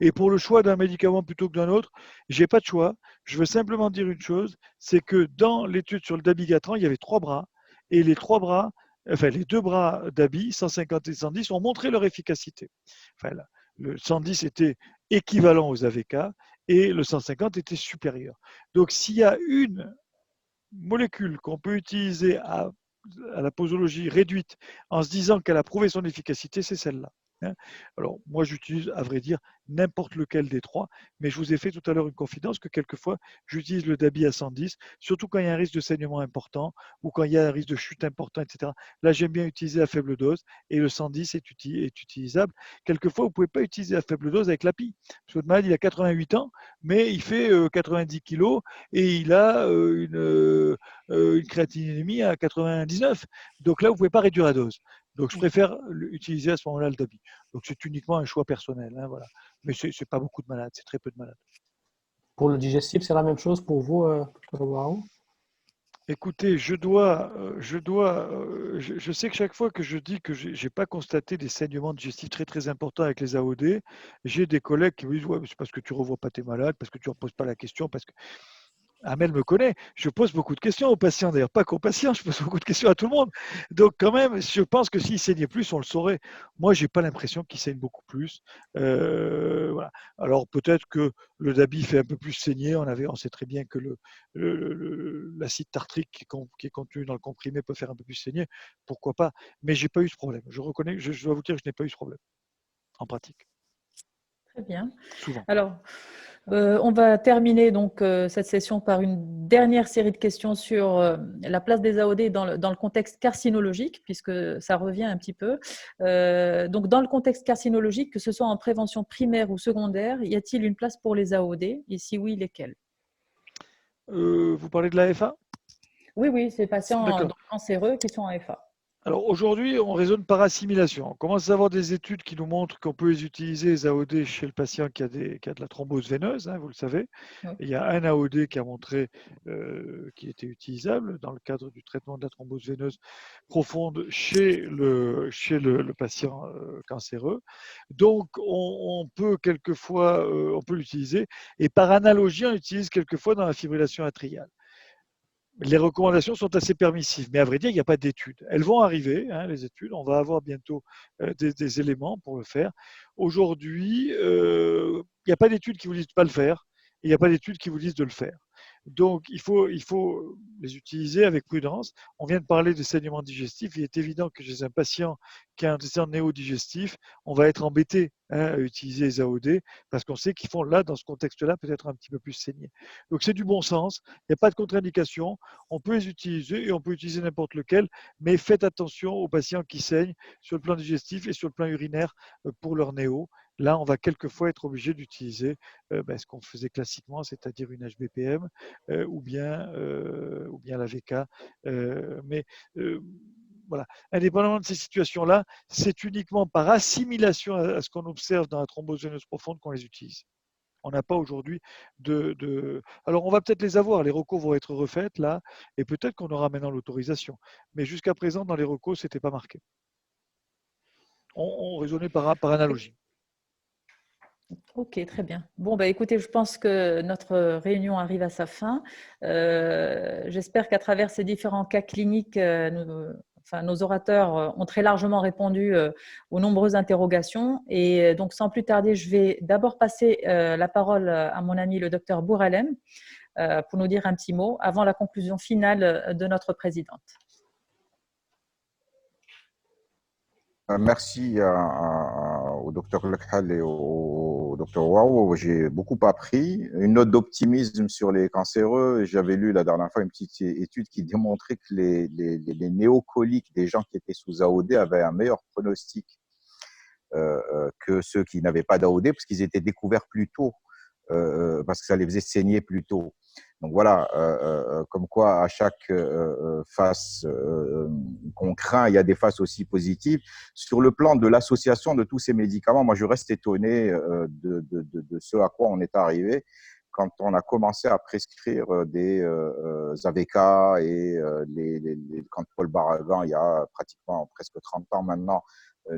Et pour le choix d'un médicament plutôt que d'un autre, j'ai pas de choix. Je veux simplement dire une chose, c'est que dans l'étude sur le dabigatran, il y avait 3 bras, et les 3 bras, enfin les 2 bras d'Abi, 150 et 110, ont montré leur efficacité. Enfin, le 110 était équivalent aux AVK et le 150 était supérieur. Donc s'il y a une molécule qu'on peut utiliser à la posologie réduite en se disant qu'elle a prouvé son efficacité, c'est celle-là, hein. Alors, moi, j'utilise, à vrai dire, n'importe lequel des 3, mais je vous ai fait tout à l'heure une confidence que quelquefois, j'utilise le DABI à 110, surtout quand il y a un risque de saignement important ou quand il y a un risque de chute important, etc. Là, j'aime bien utiliser à faible dose et le 110 est utilisable. Quelquefois, vous ne pouvez pas utiliser à faible dose avec l'API. Parce que votre malade, il a 88 ans, mais il fait 90 kilos et il a une créatinémie à 99. Donc là, vous ne pouvez pas réduire la dose. Donc je préfère utiliser à ce moment-là le DABI. Donc c'est uniquement un choix personnel, hein, voilà. Mais ce n'est pas beaucoup de malades, c'est très peu de malades. Pour le digestif, c'est la même chose pour vous, Dr. Oao? Écoutez, je sais que chaque fois que je dis que je n'ai pas constaté des saignements digestifs très très importants avec les AOD, j'ai des collègues qui me disent ouais, c'est parce que tu ne revois pas tes malades, parce que tu ne reposes pas la question, parce que Amel me connaît, je pose beaucoup de questions aux patients, d'ailleurs pas qu'aux patients, je pose beaucoup de questions à tout le monde. Donc quand même, je pense que s'il saignait plus, on le saurait. Moi, j'ai pas l'impression qu'il saigne beaucoup plus. Voilà. Alors peut-être que le DABI fait un peu plus saigner. On sait très bien que l'acide tartrique qui est contenu dans le comprimé peut faire un peu plus saigner. Pourquoi pas? Mais j'ai pas eu ce problème. Je reconnais, je dois vous dire que je n'ai pas eu ce problème en pratique. Très bien. Souvent. Alors, on va terminer donc cette session par une dernière série de questions sur la place des AOD dans le contexte carcinologique, puisque ça revient un petit peu. Donc, dans le contexte carcinologique, que ce soit en prévention primaire ou secondaire, y a-t-il une place pour les AOD? Et si oui, lesquelles? Vous parlez de l'AFA? Oui, c'est les patients D'accord. cancéreux qui sont en FA. Alors aujourd'hui, on raisonne par assimilation. On commence à avoir des études qui nous montrent qu'on peut les utiliser, les AOD, chez le patient qui a de la thrombose veineuse, hein, vous le savez. Oui. Il y a un AOD qui a montré qu'il était utilisable dans le cadre du traitement de la thrombose veineuse profonde chez le patient cancéreux. Donc, on peut quelquefois on peut l'utiliser. Et par analogie, on l'utilise quelquefois dans la fibrillation atriale. Les recommandations sont assez permissives, mais à vrai dire, il n'y a pas d'études. Elles vont arriver, hein, les études. On va avoir bientôt des éléments pour le faire. Aujourd'hui, il n'y a pas d'études qui vous disent de ne pas le faire, et il n'y a pas d'études qui vous disent de le faire. Donc, il faut les utiliser avec prudence. On vient de parler de saignement digestif. Il est évident que chez un patient qui a un antécédent néodigestif, on va être embêté à utiliser les AOD parce qu'on sait qu'ils font là, dans ce contexte-là, peut-être un petit peu plus saigner. Donc, c'est du bon sens. Il n'y a pas de contre-indication. On peut les utiliser et on peut utiliser n'importe lequel, mais faites attention aux patients qui saignent sur le plan digestif et sur le plan urinaire pour leur néo. Là, on va quelquefois être obligé d'utiliser ce qu'on faisait classiquement, c'est-à-dire une HBPM ou bien la VK. Mais voilà, indépendamment de ces situations-là, c'est uniquement par assimilation à ce qu'on observe dans la thrombose veineuse profonde qu'on les utilise. On n'a pas aujourd'hui de. Alors, on va peut-être les avoir. Les recos vont être refaites là, et peut-être qu'on aura maintenant l'autorisation. Mais jusqu'à présent, dans les recos, ce n'était pas marqué. On raisonnait par analogie. Ok, très bien. Bon, bah, écoutez, je pense que notre réunion arrive à sa fin. J'espère qu'à travers ces différents cas cliniques, nos orateurs ont très largement répondu aux nombreuses interrogations. Et donc, sans plus tarder, je vais d'abord passer la parole à mon ami le docteur Bouralem pour nous dire un petit mot avant la conclusion finale de notre présidente. Merci au docteur Lekhal et au docteur Waouh. J'ai beaucoup appris. Une note d'optimisme sur les cancéreux. J'avais lu la dernière fois une petite étude qui démontrait que les néocoliques des gens qui étaient sous AOD avaient un meilleur pronostic que ceux qui n'avaient pas d'AOD parce qu'ils étaient découverts plus tôt, parce que ça les faisait saigner plus tôt. Donc voilà, comme quoi à chaque face qu'on craint, il y a des faces aussi positives. Sur le plan de l'association de tous ces médicaments, moi je reste étonné de ce à quoi on est arrivé quand on a commencé à prescrire des AVK et quand Paul Barragan, il y a pratiquement presque 30 ans maintenant,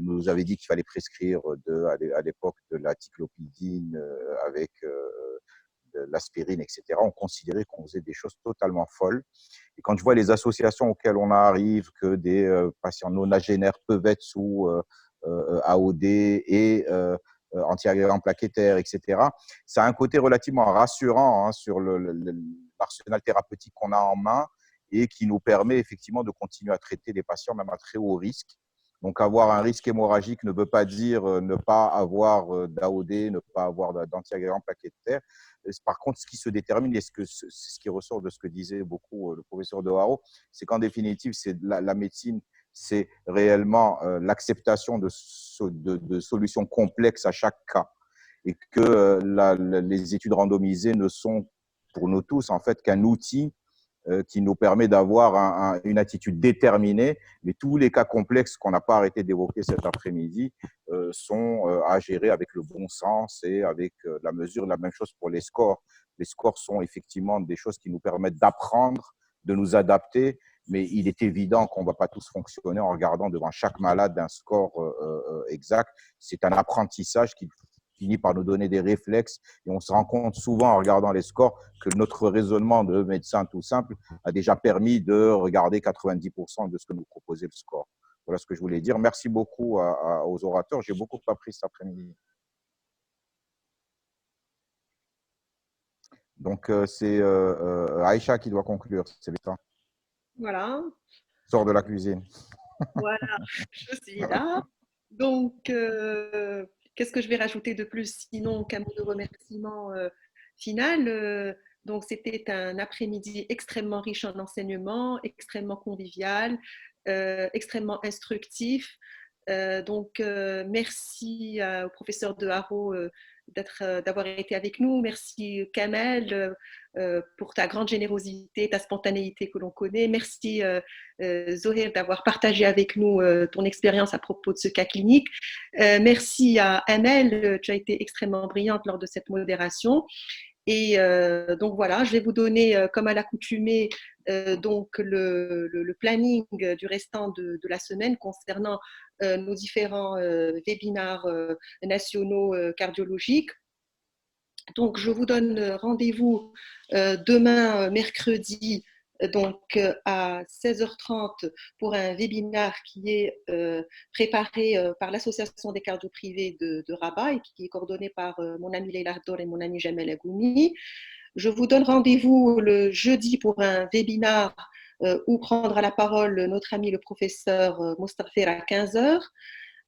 nous avait dit qu'il fallait prescrire à l'époque de la ticlopidine avec de l'aspirine, etc. On considérait qu'on faisait des choses totalement folles. Et quand je vois les associations auxquelles on arrive, que des patients nonagénaires peuvent être sous AOD et antiagrégants plaquettaires, etc., ça a un côté relativement rassurant sur l'arsenal thérapeutique qu'on a en main et qui nous permet effectivement de continuer à traiter des patients même à très haut risque. Donc, avoir un risque hémorragique ne veut pas dire ne pas avoir d'AOD, ne pas avoir d'antiagrégants plaquettaires. Par contre, ce qui se détermine, et ce qui ressort de ce que disait beaucoup le professeur de Haro, c'est qu'en définitive, c'est la médecine, c'est réellement l'acceptation de solutions complexes à chaque cas. Et que les études randomisées ne sont, pour nous tous, en fait, qu'un outil qui nous permet d'avoir une attitude déterminée. Mais tous les cas complexes qu'on n'a pas arrêté d'évoquer cet après-midi sont à gérer avec le bon sens et avec la mesure. La même chose pour les scores. Les scores sont effectivement des choses qui nous permettent d'apprendre, de nous adapter, mais il est évident qu'on ne va pas tous fonctionner en regardant devant chaque malade un score exact. C'est un apprentissage qui finit par nous donner des réflexes et on se rend compte souvent en regardant les scores que notre raisonnement de médecin tout simple a déjà permis de regarder 90% de ce que nous proposait le score. Voilà ce que je voulais dire. Merci beaucoup aux orateurs. J'ai beaucoup appris cet après-midi. Donc, c'est Aïcha qui doit conclure. C'est le temps. Voilà. Sors de la cuisine. Voilà, je suis là. Donc, qu'est-ce que je vais rajouter de plus sinon qu'un mot de remerciement final. Donc, c'était un après-midi extrêmement riche en enseignements, extrêmement convivial, extrêmement instructif. Donc, merci au professeur de Haro d'avoir été avec nous. Merci Kamel pour ta grande générosité, ta spontanéité que l'on connaît. Merci Zoher d'avoir partagé avec nous ton expérience à propos de ce cas clinique. Merci à Amel, tu as été extrêmement brillante lors de cette modération. Et donc voilà, je vais vous donner, comme à l'accoutumée, donc le planning du restant de la semaine concernant nos différents webinaires nationaux cardiologiques. Donc, je vous donne rendez-vous demain, mercredi, donc à 16h30 pour un webinaire qui est préparé par l'Association des cardio privés de Rabat et qui est coordonné par mon ami Leila Haddour et mon ami Jamel Agoumi. Je vous donne rendez-vous le jeudi pour un webinaire où prendra la parole notre ami le professeur Mostafer à 15h.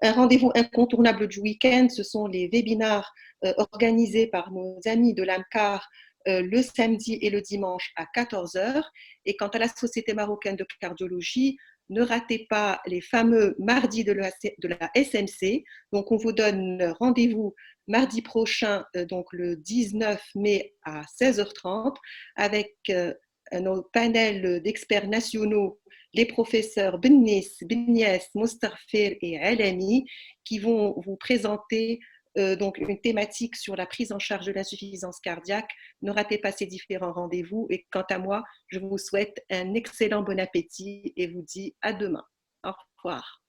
Un rendez-vous incontournable du week-end, ce sont les webinaires organisés par nos amis de l'AMCAR le samedi et le dimanche à 14h. Et quant à la Société marocaine de cardiologie, ne ratez pas les fameux mardis de la SMC. Donc, on vous donne rendez-vous mardi prochain, donc le 19 mai à 16h30, avec nos panels d'experts nationaux, les professeurs Bennis, Beniès, Mostafer et Alami, qui vont vous présenter donc une thématique sur la prise en charge de l'insuffisance cardiaque. Ne ratez pas ces différents rendez-vous. Et quant à moi, je vous souhaite un excellent bon appétit et vous dis à demain. Au revoir.